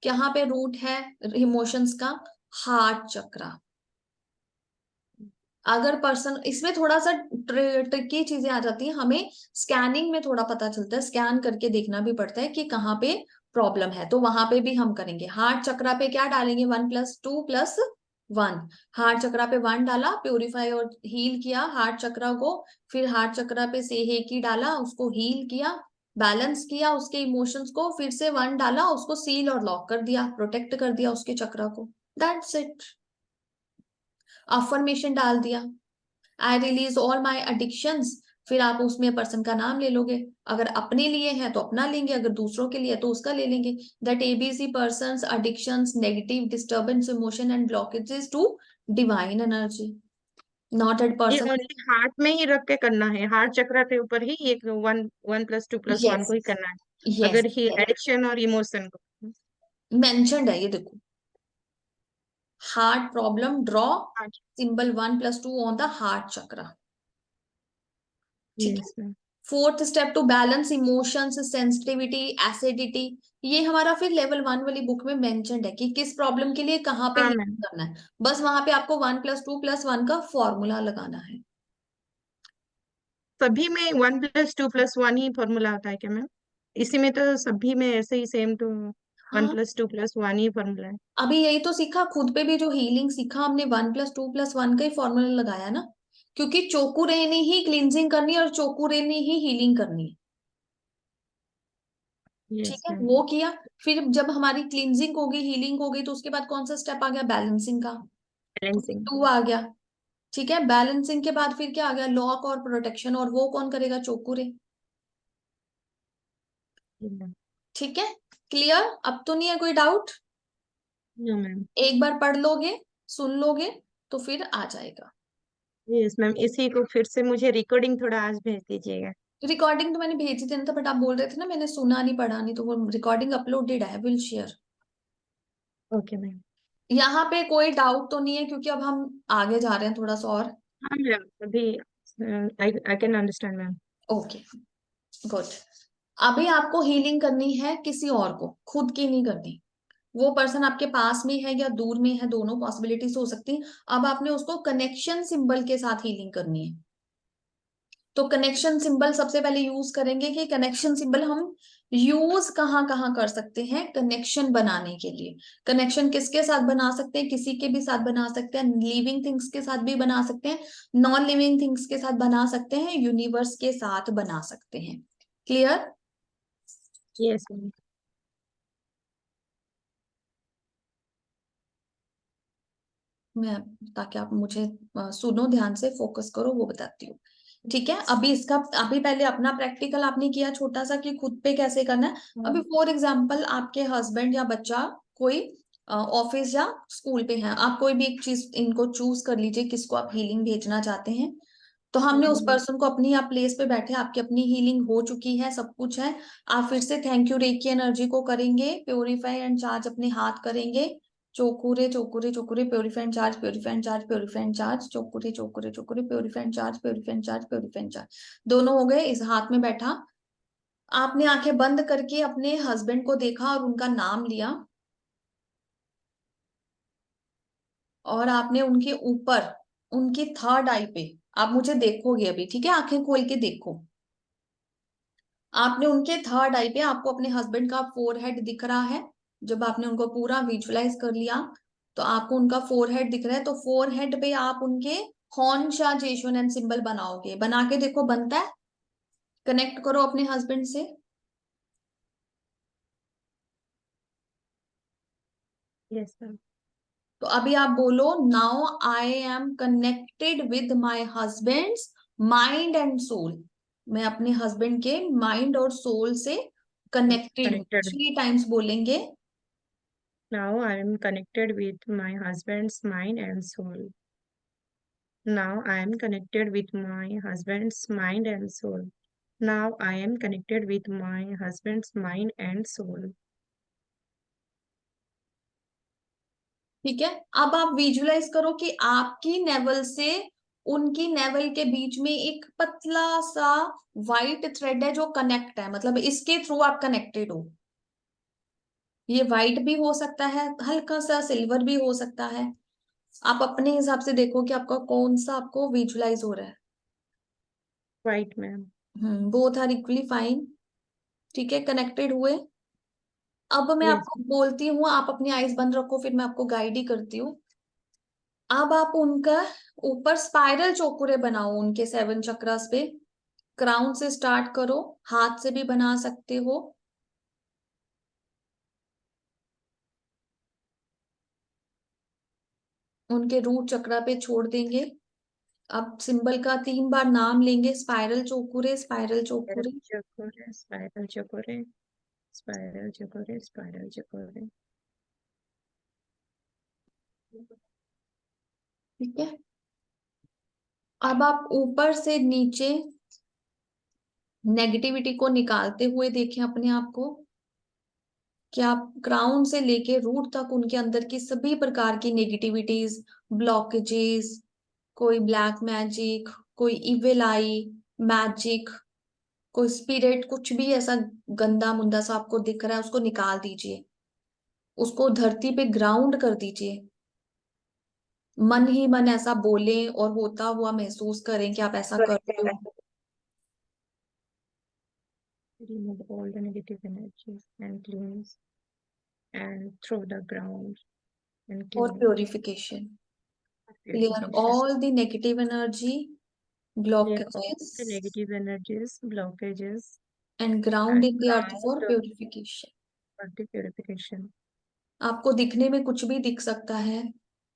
[SPEAKER 1] कहाँ पे रूट है इमोशंस का, हार्ट चक्रा। अगर पर्सन, इसमें थोड़ा सा ट्रिकी चीजें आ जाती हैं, हमें स्कैनिंग में थोड़ा पता चलता है, स्कैन करके देखना भी पड़ता है कि कहाँ पे प्रॉब्लम है, तो वहां पे भी हम करेंगे। हार्ट चक्रा पे क्या डालेंगे, 1+2+1। हार्ट चक्रा पे 1 डाला, प्योरीफाई और हील किया हार्ट चक्रा को। फिर हार्ट चक्रा पे सेहेकी डाला, उसको हील किया, बैलेंस किया उसके इमोशंस को, फिर से 1 डाला, उसको सील और लॉक कर दिया, प्रोटेक्ट कर दिया उसके चक्रा को। That's it. अफर्मेशन डाल दिया, आई रिलीज ऑल माई अडिक्शंस, फिर आप उसमें पर्सन का नाम ले लोगे। अगर अपने लिए है तो अपना लेंगे, अगर दूसरों के लिए तो उसका ले लेंगे। That ABC person addictions negative disturbance emotion and blockages to divine energy, not at
[SPEAKER 2] ये
[SPEAKER 1] पर्सन।
[SPEAKER 2] ओनली हार्ट में ही रख के करना है, हार्ट चक्र के ऊपर ही ये 1 1+2+1
[SPEAKER 1] यस
[SPEAKER 2] को ही करना है।
[SPEAKER 1] यस
[SPEAKER 2] अगर ही एडिक्शन और इमोशन को।
[SPEAKER 1] मेंशन्ड है ये देखो, हार्ट प्रॉब्लम ड्रॉ
[SPEAKER 2] हाँ।
[SPEAKER 1] Symbol 1+2 on the heart chakra. ठीक है।
[SPEAKER 2] Yes ma'am.
[SPEAKER 1] Fourth step to balance emotions sensitivity acidity, ये हमारा फिर लेवल 1 वाली बुक में मेंशन्ड है कि किस प्रॉब्लम के लिए कहाँ पे
[SPEAKER 2] हाँ
[SPEAKER 1] हील
[SPEAKER 2] मैम।
[SPEAKER 1] करना है। बस वहां पे आपको 1+2+1 का फॉर्मूला लगाना है।
[SPEAKER 2] सभी में 1+2+1 ही फॉर्मूला होता है क्या मैम? इसी में तो सभी में ऐसे ही सेम टू वन
[SPEAKER 1] हाँ,
[SPEAKER 2] प्लस टू प्लस वन ही फॉर्मूला है।
[SPEAKER 1] अभी यही तो सीखा, खुद पे भी जो हीलिंग सीखा हमने, 1+2+1 का ही फॉर्मूला लगाया ना, क्योंकि चोकुरे ने ही क्लींजिंग करनी है और चोकुरे ने ही हीलिंग करनी है। ठीक
[SPEAKER 2] यस
[SPEAKER 1] है,
[SPEAKER 2] मैम।
[SPEAKER 1] वो किया। फिर जब हमारी क्लींजिंग होगी, हीलिंग होगी, तो उसके बाद कौन सा स्टेप आ गया? बैलेंसिंग का।
[SPEAKER 2] बैलेंसिंग।
[SPEAKER 1] 2 आ गया। ठीक है, बैलेंसिंग के बाद फिर क्या आ गया? लॉक और प्रोटेक्शन, और वो कौन करेगा? चोकुरे। ठीक है, क्लियर? अब तो नहीं है कोई डाउट?
[SPEAKER 2] No ma'am.
[SPEAKER 1] एक बार पढ़ लोगे, सुन लोगे, तो फिर आ जाएगा।
[SPEAKER 2] यस मैम, इसी को फिर से मुझे रिकॉर्डिंग थोड़ा आज भेज दीजिएगा।
[SPEAKER 1] रिकॉर्डिंग तो मैंने भेजी थी ना, था, बट आप बोल रहे थे ना मैंने सुना नहीं पढ़ा नहीं, तो वो रिकॉर्डिंग अपलोडेड है, विल शेयर।
[SPEAKER 2] Okay ma'am.
[SPEAKER 1] यहाँ पे कोई डाउट तो नहीं है, क्योंकि अब हम आगे जा रहे हैं थोड़ा सा और।
[SPEAKER 2] हाँ मैम, अभी I I can understand ma'am.
[SPEAKER 1] Okay, good. अभी आपको हीलिंग करनी है किसी और को, खुद की नहीं करनी। वो पर्सन आपके पास में है या दूर में है, दोनों पॉसिबिलिटीज हो सकती है। अब आपने उसको कनेक्शन सिंबल के साथ हीलिंग करनी है। तो कनेक्शन सिंबल सबसे पहले यूज करेंगे कि कनेक्शन सिंबल हम यूज कहाँ कहाँ कर सकते हैं कनेक्शन बनाने के लिए। कनेक्शन किसके साथ बना सकते हैं? किसी के भी साथ बना सकते हैं, लिविंग थिंग्स के साथ भी बना सकते हैं, नॉन लिविंग थिंग्स के साथ बना सकते हैं, यूनिवर्स के साथ बना सकते हैं। क्लियर?
[SPEAKER 2] Yes ma'am.
[SPEAKER 1] मैं, ताकि आप मुझे सुनो, ध्यान से फोकस करो, वो बताती हूँ। ठीक है, अभी इसका, अभी पहले अपना प्रैक्टिकल आपने किया छोटा सा कि खुद पे कैसे करना है। अभी फॉर एग्जांपल आपके हस्बैंड या बच्चा कोई ऑफिस या स्कूल पे है, आप कोई भी एक चीज इनको चूज कर लीजिए, किसको आप हीलिंग भेजना चाहते हैं। तो हमने उस पर्सन को, अपनी आप प्लेस पे बैठे, आपकी अपनी हीलिंग हो चुकी है, सब कुछ है। आप फिर से थैंक यू रेकी एनर्जी को करेंगे, प्योरीफाई एंड चार्ज अपने हाथ करेंगे। Cho Ku Rei Cho Ku Rei Cho Ku Rei, purify and charge, purify and charge, purify and charge, Cho Ku Rei Cho Ku Rei Cho Ku Rei, purify and charge, purify and charge, purify and charge. दोनों हो गए, इस हाथ में बैठा। आपने आंखें बंद करके अपने हस्बैंड को देखा और उनका नाम लिया, और आपने उनके ऊपर, उनकी थर्ड आई पे, आप मुझे देखोगे अभी, ठीक है, आंखें खोल के देखो। आपने उनके थर्ड आई पे, आपको अपने हस्बैंड का फोरहेड दिख रहा है। जब आपने उनको पूरा विजुलाइज कर लिया, तो आपको उनका फोरहेड दिख रहा है, तो फोरहेड पे आप उनके हॉर्न शाह जेशुन एंड सिंबल बनाओगे। बना के देखो, बनता है? कनेक्ट करो अपने हस्बैंड से।
[SPEAKER 2] Yes ma'am.
[SPEAKER 1] तो अभी आप बोलो, now I am connected with my husband's mind and soul. मैं अपने हस्बैंड के माइंड और सोल से कनेक्टेड हूँ,
[SPEAKER 2] कनेक्टेड।
[SPEAKER 1] 3 टाइम्स बोलेंगे।
[SPEAKER 2] Now I am connected with my husband's mind and soul. Now I am connected with my husband's mind and soul. Now I am connected with my husband's mind and soul.
[SPEAKER 1] ठीक है, अब आप visualise करो कि आपकी naval से उनकी naval के बीच में एक पतला सा वाइट थ्रेड है जो कनेक्ट है, मतलब इसके थ्रू आप कनेक्टेड हो। ये वाइट भी हो सकता है, हल्का सा सिल्वर भी हो सकता है। आप अपने हिसाब से देखो कि आपका कौन सा आपको विजुलाइज हो रहा है।
[SPEAKER 2] Right, ma'am.
[SPEAKER 1] Both are equally fine. ठीक है, कनेक्टेड हुए। अब मैं
[SPEAKER 2] Yes.
[SPEAKER 1] आपको बोलती हूँ, आप अपनी आईज बंद रखो, फिर मैं आपको गाइड ही करती हूँ। अब आप उनका ऊपर स्पाइरल चौकुरे बनाओ उनके 7 चक्रास पे। क्राउन से स्टार्ट करो, हाथ से भी बना सकते हो। उनके रूट चक्रा पे छोड़ देंगे। अब सिंबल का 3 बार नाम लेंगे, spiral Cho Ku Rei, spiral
[SPEAKER 2] Spiral
[SPEAKER 1] Cho Ku Rei.
[SPEAKER 2] chakore, spiral chakore, spiral chakore, spiral chakore.
[SPEAKER 1] ठीक है, अब आप ऊपर से नीचे नेगेटिविटी को निकालते हुए देखें अपने आप को, कि आप क्राउन से लेके रूट तक उनके अंदर की सभी प्रकार की नेगेटिविटीज, ब्लॉकेजेस, कोई ब्लैक मैजिक, कोई इविल आई मैजिक, कोई स्पिरिट, कुछ भी ऐसा गंदा मुंदा सा आपको दिख रहा है, उसको निकाल दीजिए। उसको धरती पे ग्राउंड कर दीजिए। मन ही मन ऐसा बोलें और होता हुआ महसूस करें कि आप ऐसा कर रहे हो।
[SPEAKER 2] remove all the negative energies and cleanse and through the ground and
[SPEAKER 1] और
[SPEAKER 2] clean
[SPEAKER 1] purification, clear
[SPEAKER 2] purification.
[SPEAKER 1] All the negative energy,
[SPEAKER 2] Clear all
[SPEAKER 1] blockages,
[SPEAKER 2] the negative energies, blockages,
[SPEAKER 1] and ground
[SPEAKER 2] and
[SPEAKER 1] in the earth
[SPEAKER 2] ground
[SPEAKER 1] for purification.
[SPEAKER 2] for the purification.
[SPEAKER 1] आपको दिखने में कुछ भी दिख सकता है,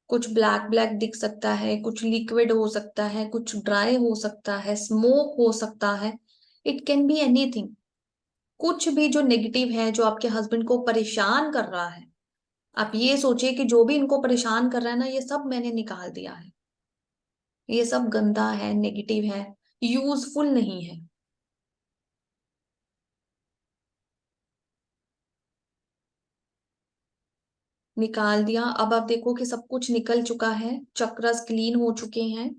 [SPEAKER 1] कुछ ब्लैक ब्लैक दिख सकता है, कुछ लिक्विड हो सकता है, कुछ ड्राई हो सकता है, स्मोक हो सकता है, इट कैन बी एनीथिंग। कुछ भी जो नेगेटिव है, जो आपके हस्बैंड को परेशान कर रहा है, आप ये सोचिए कि जो भी इनको परेशान कर रहा है ना, ये सब मैंने निकाल दिया है, ये सब गंदा है, नेगेटिव है, यूजफुल नहीं है। निकाल दिया। अब आप देखो कि सब कुछ निकल चुका है, चक्रस क्लीन हो चुके हैं।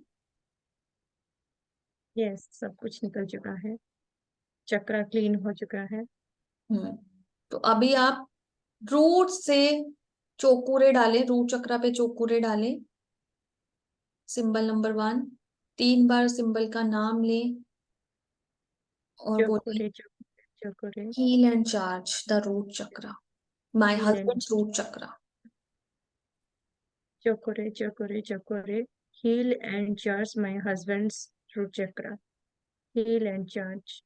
[SPEAKER 2] Yes, सब कुछ निकल चुका है, चक्रा क्लीन हो चुका है।
[SPEAKER 1] हम्म। तो अभी आप रूट से चौकुरे डालें, रूट चक्रा पे चौकुरे डालें। सिंबल नंबर 1, 3 बार सिंबल का नाम लें और बोलिए,
[SPEAKER 2] Cho Ku Rei Cho Ku Rei Cho Ku Rei,
[SPEAKER 1] heal and charge the root chakra, my
[SPEAKER 2] heal and
[SPEAKER 1] husband's root chakra.
[SPEAKER 2] Cho Ku Rei Cho Ku Rei Cho Ku Rei, heal and charge my husband's root chakra. Heal and charge.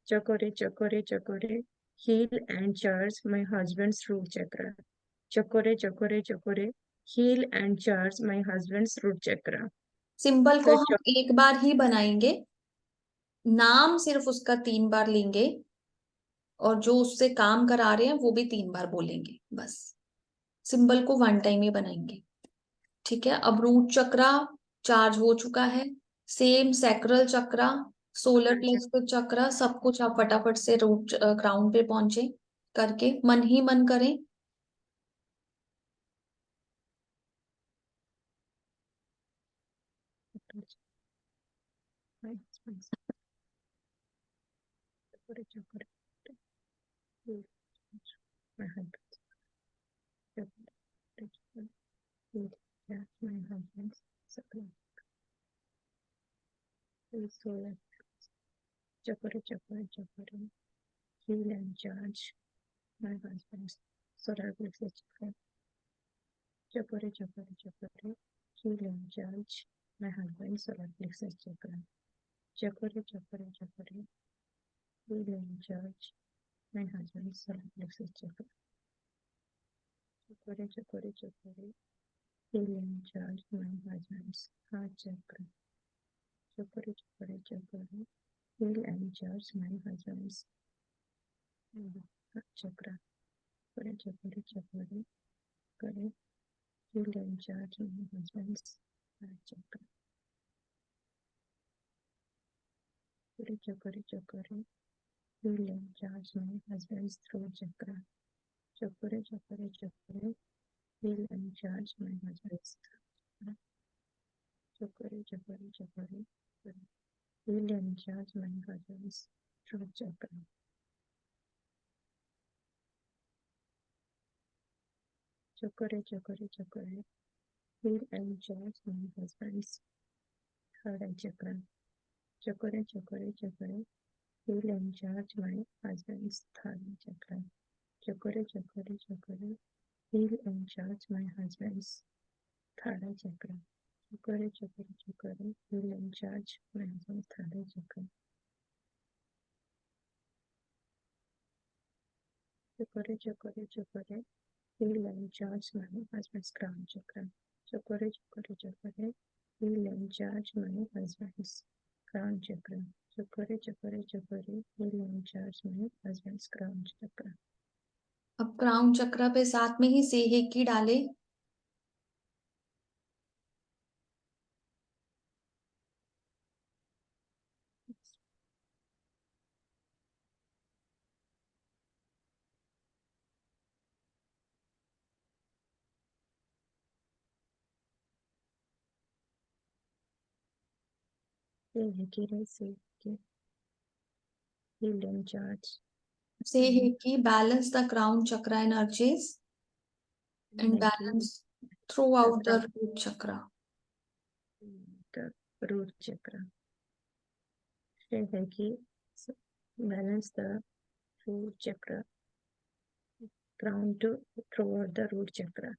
[SPEAKER 2] चकोरे Cho Ku Rei Cho Ku Rei, heal and charge my husband's root chakra. चकोरे Cho Ku Rei Cho Ku Rei, heal and charge my husband's root chakra.
[SPEAKER 1] Symbol को
[SPEAKER 2] फिर
[SPEAKER 1] हम एक बार ही बनाएंगे, नाम सिर्फ उसका 3 बार लेंगे, और जो उससे काम करा रहे हैं वो भी 3 बार बोलेंगे, बस। सिंबल को 1 टाइम ही बनाएंगे। ठीक है, अब रूट चक्रा चार्ज हो चुका है। सेम सैक्रल चक्रा, सोलर प्लेक्सस चक्रा, सब कुछ आप फटाफट से रूट ग्राउंड पे पहुंचे करके मन ही मन करें।
[SPEAKER 2] चकोरे Cho Ku Rei, heal my husband's chakra. Heal my husband's chakra. Solar chakra chakra chakra, heal and charge my husband's solar plexus chakra. Chakra chakra chakra, heal and charge my husband's solar plexus chakra. Chakra chakra chakra, heal and charge my husband's solar plexus chakra. Chakra chakra chakra, heal and charge my husband's heart chakra. Chakra chakra chakra, heal and charge my husband's heart chakra. Chakra chakra chakra, correct. Heal and charge my husband's heart chakra. Chakra chakra chakra, heal and charge my husband's throat chakra. Chakra chakra chakra, heal and charge my husband's throat chakra. Chakra chakra chakra, heal and charge my husband's throat chakra. Chakra chakra chakra, heal and charge my husband's third eye chakra. Chakra chakra chakra, heal and charge my husband's third eye chakra. Chakra chakra chakra, heal and charge my husband's third eye chakra. Chakra chakra chakra, heal and charge my husband's third eye chakra. Chakra chakra chakra, heal and charge my husband's crown chakra. Chakra chakra chakra, heal and charge my husband's crown chakra. Chakra chakra chakra, heal and charge my husband's crown chakra.
[SPEAKER 1] अब crown चक्र पे साथ में ही सेहेकी डाले।
[SPEAKER 2] Seiki, heal and charge.
[SPEAKER 1] Sei He Ki balance the crown chakra energies and
[SPEAKER 2] Seiki,
[SPEAKER 1] balance through
[SPEAKER 2] the
[SPEAKER 1] out the root chakra.
[SPEAKER 2] root chakra. Seiki, balance the root chakra, crown to toward the root chakra,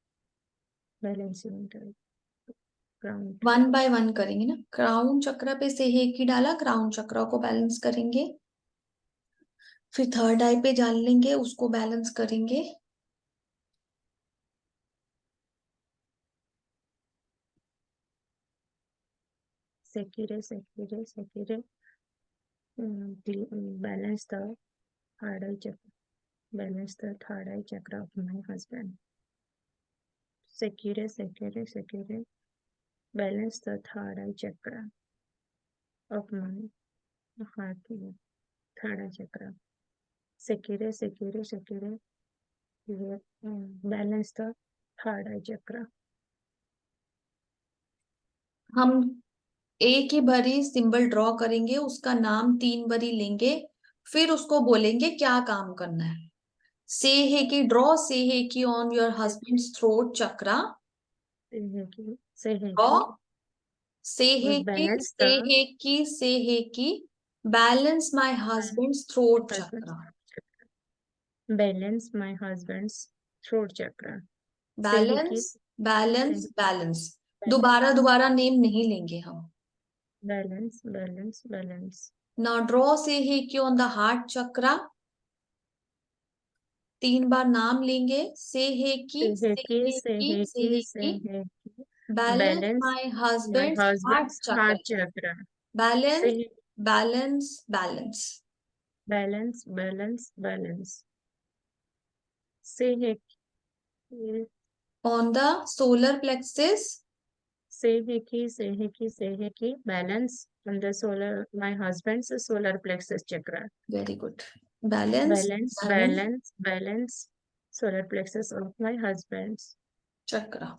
[SPEAKER 2] balancing the crown to
[SPEAKER 1] one by one करेंगे ना। Crown चक्र पे से हे की डाला, crown चक्र को balance करेंगे। फिर थर्ड आई पे डाल लेंगे, उसको बैलेंस करेंगे।
[SPEAKER 2] secure, secure, secure, balance the third eye chakra, balance the third eye chakra of my husband. Secure, secure, secure, balance the third eye chakra of my heart, third eye chakra. Secure, secure, secure, balance the third eye chakra.
[SPEAKER 1] हम एक ही बारी symbol draw करेंगे, उसका नाम 3 बारी लेंगे, फिर उसको बोलेंगे क्या काम करना है। से है कि ड्रॉ से है कि on your husband's throat chakra. Draw से है कि
[SPEAKER 2] Balance
[SPEAKER 1] से
[SPEAKER 2] the
[SPEAKER 1] है कि से है कि balance my husbands throat
[SPEAKER 2] husband's
[SPEAKER 1] chakra.
[SPEAKER 2] balance my husband's throat chakra. Say he
[SPEAKER 1] balance
[SPEAKER 2] keep
[SPEAKER 1] balance balance,
[SPEAKER 2] balance,
[SPEAKER 1] दोबारा दोबारा नेम नहीं लेंगे हम।
[SPEAKER 2] balance, balance, balance.
[SPEAKER 1] Now draw से है कि ऑन द हार्ट चक्रा, 3 बार नाम लेंगे। से है कि
[SPEAKER 2] Say he
[SPEAKER 1] से
[SPEAKER 2] ki,
[SPEAKER 1] है
[SPEAKER 2] say
[SPEAKER 1] कि
[SPEAKER 2] he
[SPEAKER 1] से
[SPEAKER 2] ki,
[SPEAKER 1] है
[SPEAKER 2] say
[SPEAKER 1] कि
[SPEAKER 2] he ki.
[SPEAKER 1] Balance
[SPEAKER 2] Balance
[SPEAKER 1] my
[SPEAKER 2] my
[SPEAKER 1] husband's heart
[SPEAKER 2] husband's
[SPEAKER 1] chakra.
[SPEAKER 2] heart chakra.
[SPEAKER 1] Balance
[SPEAKER 2] Say
[SPEAKER 1] balance balance
[SPEAKER 2] balance, balance, balance. Say he ki,
[SPEAKER 1] on the solar plexus.
[SPEAKER 2] say he ki, say he ki, say he ki. Balance on the solar, my husband's solar plexus chakra.
[SPEAKER 1] Very good. Balance
[SPEAKER 2] Balance,
[SPEAKER 1] balance
[SPEAKER 2] balance, balance. Solar plexus of my husband's.
[SPEAKER 1] Chakra,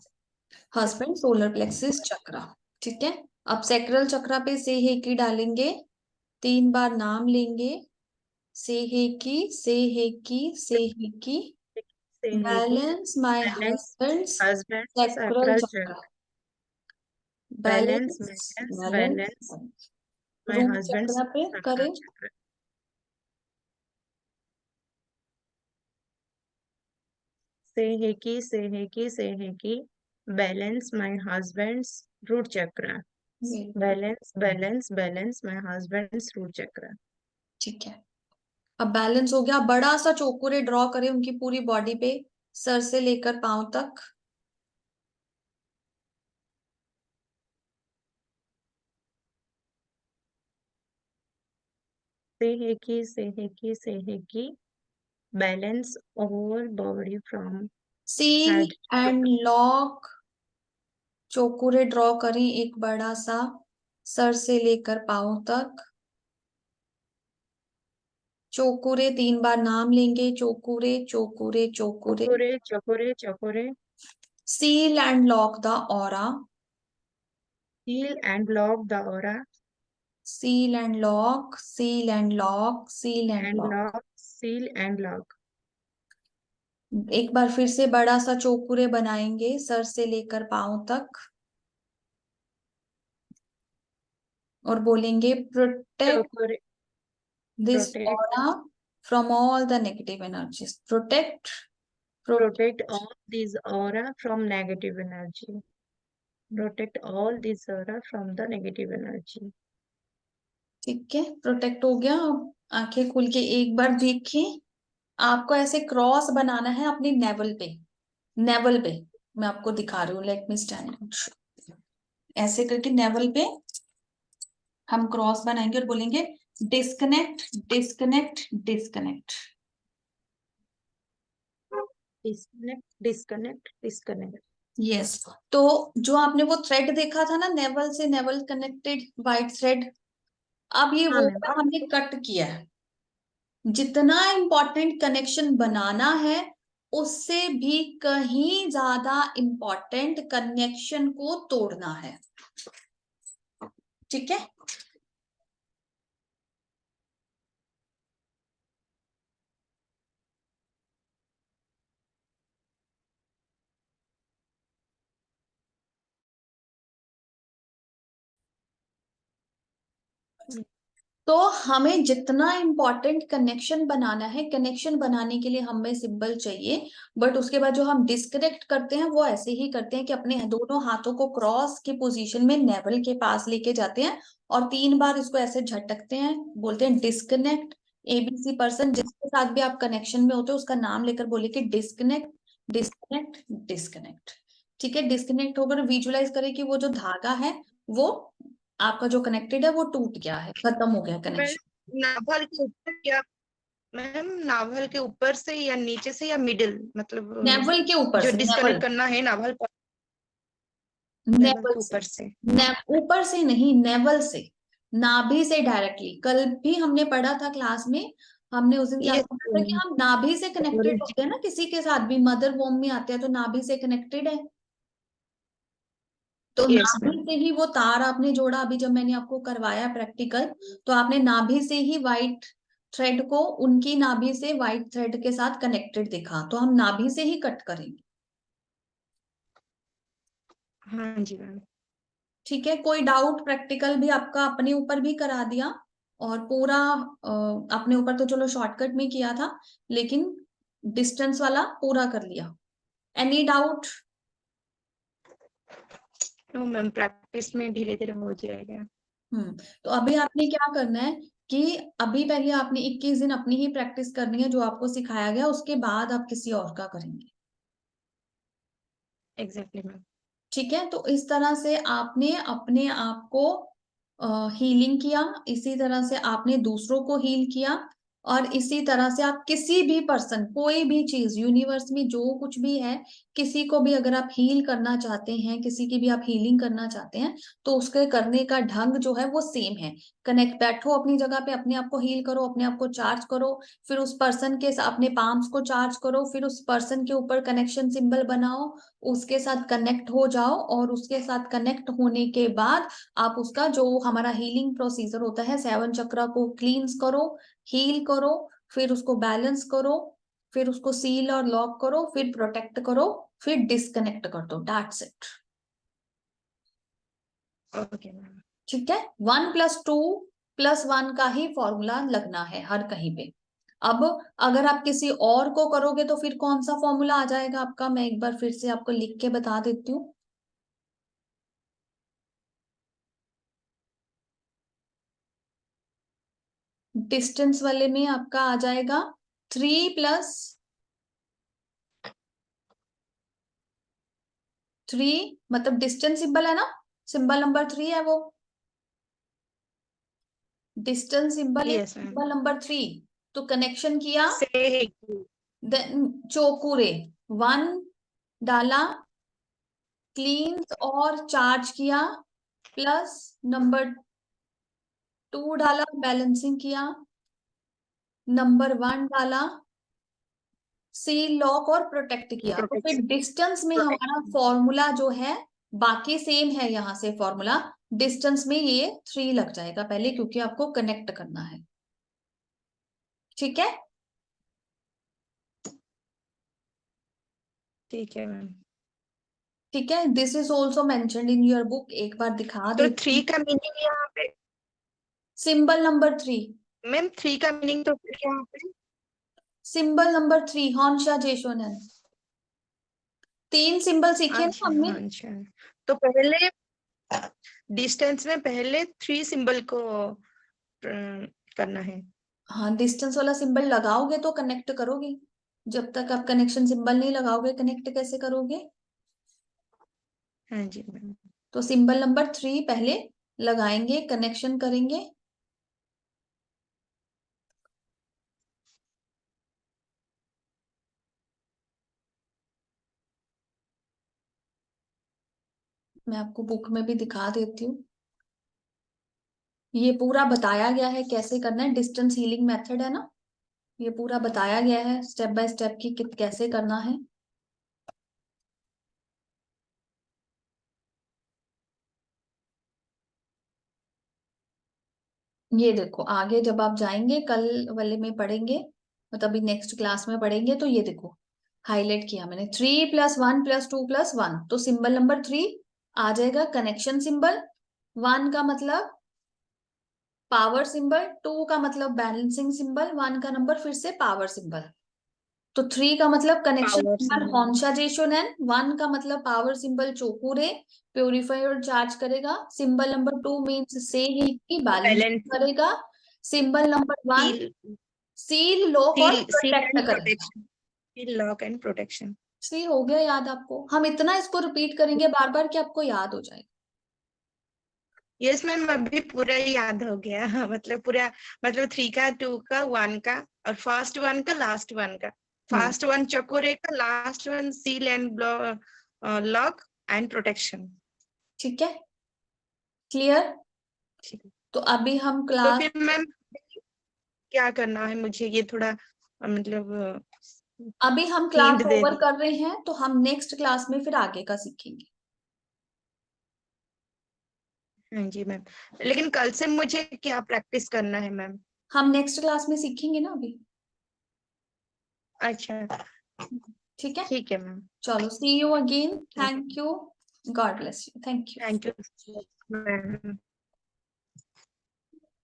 [SPEAKER 1] husband solar plexus chakra. ठीक है। अब sacral चक्रा पे से है की डालेंगे, 3 बार नाम लेंगे। से है की से है की से है की
[SPEAKER 2] Say he ki.
[SPEAKER 1] Balance my
[SPEAKER 2] Balance
[SPEAKER 1] husband's
[SPEAKER 2] husband's
[SPEAKER 1] sacral
[SPEAKER 2] sacral chakra.
[SPEAKER 1] Chakra.
[SPEAKER 2] Balance,
[SPEAKER 1] balance
[SPEAKER 2] balance,
[SPEAKER 1] balance
[SPEAKER 2] balance. My
[SPEAKER 1] root
[SPEAKER 2] husband's
[SPEAKER 1] chakra पे
[SPEAKER 2] sacral
[SPEAKER 1] करें।
[SPEAKER 2] chakra. Say he ki, say he ki, say he ki. Balance my husband's root chakra.
[SPEAKER 1] Very good.
[SPEAKER 2] Balance, balance, balance my husband's root chakra.
[SPEAKER 1] ठीक है। अब balance हो गया। बड़ा सा चौकोरे draw करें उनकी पूरी बॉडी पे, सर से लेकर पांव तक।
[SPEAKER 2] Say he ki, say he ki, say he ki. Balance whole body from
[SPEAKER 1] seal
[SPEAKER 2] head to
[SPEAKER 1] and lock Cho Ku Rei draw करें एक बड़ा सा, सर से लेकर पांव तक। चौकोरे 3 बार नाम लेंगे। चौकोरे चौकोरे चौकोरे।
[SPEAKER 2] chokore, chokore, chokore.
[SPEAKER 1] Seal and lock the aura.
[SPEAKER 2] Seal and lock the aura
[SPEAKER 1] seal and lock seal and lock seal and
[SPEAKER 2] and
[SPEAKER 1] lock.
[SPEAKER 2] lock, seal and lock.
[SPEAKER 1] एक बार फिर से बड़ा सा चौकोरे बनाएंगे सर से लेकर पांव तक, और बोलेंगे protect
[SPEAKER 2] Chokore,
[SPEAKER 1] this
[SPEAKER 2] protect,
[SPEAKER 1] aura from all the negative energies. Protect.
[SPEAKER 2] protect all these aura from negative energy. Protect all these aura from the negative energy.
[SPEAKER 1] ठीक है, प्रोटेक्ट हो गया। अब आंखें खुल के एक बार देखिए। आपको ऐसे क्रॉस बनाना है अपनी नेवल पे। नेवल पे मैं आपको दिखा रही हूँ, लेट मी स्टैंड। ऐसे करके नेवल पे हम क्रॉस बनाएंगे और बोलेंगे disconnect disconnect disconnect.
[SPEAKER 2] Disconnect, disconnect, disconnect.
[SPEAKER 1] Yes. तो जो आपने वो थ्रेड देखा था ना, नेवल से नेवल कनेक्टेड वाइट थ्रेड, अब ये
[SPEAKER 2] हाँ
[SPEAKER 1] वो
[SPEAKER 2] मैम।
[SPEAKER 1] हमने कट किया है। जितना इंपॉर्टेंट कनेक्शन बनाना है, उससे भी कहीं ज्यादा इंपॉर्टेंट कनेक्शन को तोड़ना है। ठीक है। तो हमें जितना इम्पोर्टेंट कनेक्शन बनाना है, कनेक्शन बनाने के लिए हमें सिंबल चाहिए, बट उसके बाद जो हम डिस्कनेक्ट करते हैं वो ऐसे ही करते हैं कि अपने दोनों हाथों को क्रॉस की पोजीशन में नेवल के पास लेके जाते हैं और 3 बार इसको ऐसे झटकते हैं, बोलते हैं डिस्कनेक्ट। एबीसी पर्सन जिसके साथ भी आप कनेक्शन में होते हो उसका नाम लेकर बोले कि डिस्कनेक्ट, डिस्कनेक्ट, डिस्कनेक्ट। ठीक है, डिस्कनेक्ट होकर विजुलाइज करें कि वो जो धागा है वो आपका जो कनेक्टेड है वो टूट गया है, खत्म हो गया
[SPEAKER 2] मैम
[SPEAKER 1] कनेक्शन।
[SPEAKER 2] नाभल के ऊपर या मैम नाभल के ऊपर से या नीचे से या मिडिल, मतलब
[SPEAKER 1] नेवल के ऊपर
[SPEAKER 2] जो
[SPEAKER 1] से, नेवल,
[SPEAKER 2] डिस्कनेक्ट करना है नाभल पर, लेवल
[SPEAKER 1] नेवल
[SPEAKER 2] के
[SPEAKER 1] से,
[SPEAKER 2] ऊपर से।
[SPEAKER 1] ऊपर से नहीं, नेवल से, नाभि से डायरेक्टली। कल भी हमने पढ़ा था क्लास में, हमने उस दिन क्या
[SPEAKER 2] ये
[SPEAKER 1] पढ़ा था कि हम नाभि से कनेक्टेड होते हैं ना, किसी के साथ भी मदर वोम में आते हैं तो नाभि से कनेक्टेड है। तो
[SPEAKER 2] यस
[SPEAKER 1] नाभि
[SPEAKER 2] मैम।
[SPEAKER 1] से ही वो तार आपने जोड़ा, अभी जब मैंने आपको करवाया प्रैक्टिकल, तो आपने नाभि से ही व्हाइट थ्रेड को उनकी नाभि से व्हाइट थ्रेड के साथ कनेक्टेड दिखा, तो हम नाभि से ही कट करेंगे।
[SPEAKER 2] हाँ जी मैम।
[SPEAKER 1] ठीक है, कोई डाउट? प्रैक्टिकल भी आपका अपने ऊपर भी करा दिया और पूरा अपने ऊपर तो चलो शॉर्टकट में किया था, लेकिन डिस्टेंस वाला पूरा कर लिया। Any doubt?
[SPEAKER 2] No ma'am, practice में धीरे धीरे हो जाएगा।
[SPEAKER 1] तो अभी आपने क्या करना है कि अभी पहले आपने 21 दिन अपनी ही प्रैक्टिस करनी है जो आपको सिखाया गया, उसके बाद आप किसी और का करेंगे।
[SPEAKER 2] Exactly ma'am.
[SPEAKER 1] ठीक है, तो इस तरह से आपने अपने आप को हीलिंग किया, इसी तरह से आपने दूसरों को हील किया, और इसी तरह से आप किसी भी पर्सन, कोई भी चीज यूनिवर्स में जो कुछ भी है, किसी को भी अगर आप हील करना चाहते हैं, किसी की भी आप हीलिंग करना चाहते हैं, तो उसके करने का ढंग जो है वो सेम है। कनेक्ट, बैठो अपनी जगह पे, अपने आप को हील करो, अपने आप को चार्ज करो, फिर उस पर्सन के साथ अपने पाम्स को चार्ज करो, फिर उस पर्सन के ऊपर कनेक्शन सिंबल बनाओ, उसके साथ कनेक्ट हो जाओ, और उसके साथ कनेक्ट होने के बाद आप उसका जो हमारा हीलिंग प्रोसीजर होता है, 7 चक्रा को क्लींस करो, हील करो, फिर उसको बैलेंस करो, फिर उसको सील और लॉक करो, फिर प्रोटेक्ट करो, फिर डिस्कनेक्ट कर दो, दैट्स इट।
[SPEAKER 2] Okay ma'am.
[SPEAKER 1] ठीक है, 1+2+1 का ही फॉर्मूला लगना है हर कहीं पे। अब अगर आप किसी और को करोगे तो फिर कौन सा फॉर्मूला आ जाएगा आपका, मैं एक बार फिर से आपको लिख के बता देती हूँ। डिस्टेंस वाले में आपका आ जाएगा 3+3, मतलब डिस्टेंस सिंबल है ना, सिंबल नंबर 3 है वो, डिस्टेंस सिंबल है
[SPEAKER 2] यस मैम।
[SPEAKER 1] Symbol number 3। तो कनेक्शन किया,
[SPEAKER 2] से है
[SPEAKER 1] देन चोकुरे 1 डाला, क्लीन्स और चार्ज किया, प्लस नंबर 2 डाला, बैलेंसिंग किया, नंबर 1 डाला, सील लॉक और प्रोटेक्ट किया। तो फिर
[SPEAKER 2] प्रोटेक्शन।
[SPEAKER 1] डिस्टेंस में हमारा
[SPEAKER 2] प्रोटेक्शन।
[SPEAKER 1] फॉर्मूला जो है, बाकी सेम है यहाँ से फॉर्मूला, डिस्टेंस में ये 3 लग जाएगा पहले, क्योंकि आपको कनेक्ट करना है। ठीक है,
[SPEAKER 2] ठीक है मैम।
[SPEAKER 1] ठीक है, this is also mentioned in your book, एक बार दिखा
[SPEAKER 2] तो
[SPEAKER 1] देती
[SPEAKER 2] थ्री
[SPEAKER 1] हूँ।
[SPEAKER 2] का मीनिंग यहाँ पे,
[SPEAKER 1] सिंबल नंबर 3,
[SPEAKER 2] मैम थ्री का मीनिंग तो फिर यहाँ पे।
[SPEAKER 1] सिंबल नंबर 3 हॉन्शा जेशोनन, 3 सिंबल सीखे ना
[SPEAKER 2] अच्छा
[SPEAKER 1] हमने।
[SPEAKER 2] अच्छा। तो पहले डिस्टेंस में पहले थ्री सिंबल को करना है।
[SPEAKER 1] हाँ, डिस्टेंस वाला सिंबल लगाओगे तो कनेक्ट करोगे, जब तक आप कनेक्शन सिंबल नहीं लगाओगे कनेक्ट कैसे करोगे?
[SPEAKER 2] हाँ जी मैम।
[SPEAKER 1] तो सिंबल नंबर 3 पहले लगाएंगे, कनेक्शन करेंगे। मैं आपको बुक में भी दिखा देती हूँ, ये पूरा बताया गया है कैसे करना है, डिस्टेंस हीलिंग मेथड है ना, ये पूरा बताया गया है स्टेप बाय स्टेप की कैसे करना है। ये देखो, आगे जब आप जाएंगे कल वाले में पढ़ेंगे, मतलब अभी नेक्स्ट क्लास में पढ़ेंगे, तो ये देखो हाईलाइट किया मैंने, 3+1+2+1, तो सिंबल नंबर 3 आ जाएगा कनेक्शन सिंबल, 1 का मतलब पावर सिंबल, 2 का मतलब बैलेंसिंग सिंबल, 1 का नंबर फिर से पावर सिंबल। तो 3 का मतलब connection
[SPEAKER 2] power
[SPEAKER 1] symbol
[SPEAKER 2] symbol.
[SPEAKER 1] Hon Sha Ze Sho Nen, 1 का मतलब पावर सिंबल चोकुरे, प्योरीफाई और चार्ज करेगा। Symbol number 2 means Sei He Ki balance
[SPEAKER 2] balance.
[SPEAKER 1] करेगा। Symbol number 1
[SPEAKER 2] seal.
[SPEAKER 1] Seal, lock और
[SPEAKER 2] सील
[SPEAKER 1] प्रोटेक्ट
[SPEAKER 2] एंड
[SPEAKER 1] करेगा।
[SPEAKER 2] Protection. Seal, lock and protection.
[SPEAKER 1] सी हो गया याद आपको? हम इतना इसको रिपीट करेंगे बार बार कि आपको याद हो जाएगा।
[SPEAKER 2] यस मैम, अभी पूरा ही याद हो गया। हाँ, मतलब पूरा, मतलब 3 का, 2 का, 1 का, और फर्स्ट 1 का, लास्ट 1 का।
[SPEAKER 1] हम्म।
[SPEAKER 2] फर्स्ट 1 चकोरे का, last 1 seal and lock and protection.
[SPEAKER 1] ठीक है, क्लियर?
[SPEAKER 2] ठीक है।
[SPEAKER 1] तो अभी हम
[SPEAKER 2] तो
[SPEAKER 1] क्लास,
[SPEAKER 2] फिर मैम क्या करना है मुझे, ये थोड़ा मतलब
[SPEAKER 1] अभी हम class
[SPEAKER 2] hint they
[SPEAKER 1] over
[SPEAKER 2] the.
[SPEAKER 1] कर रहे हैं, तो हम नेक्स्ट क्लास में फिर आगे का सीखेंगे।
[SPEAKER 2] हाँ जी मैम, लेकिन कल से मुझे क्या प्रैक्टिस करना है मैम?
[SPEAKER 1] हम नेक्स्ट क्लास में सीखेंगे ना अभी।
[SPEAKER 2] अच्छा।
[SPEAKER 1] ठीक है,
[SPEAKER 2] ठीक है मैम।
[SPEAKER 1] चलो, सी यू अगेन,
[SPEAKER 2] ठीक है।
[SPEAKER 1] Thank you, God bless you, thank you.
[SPEAKER 2] Thank you ma'am.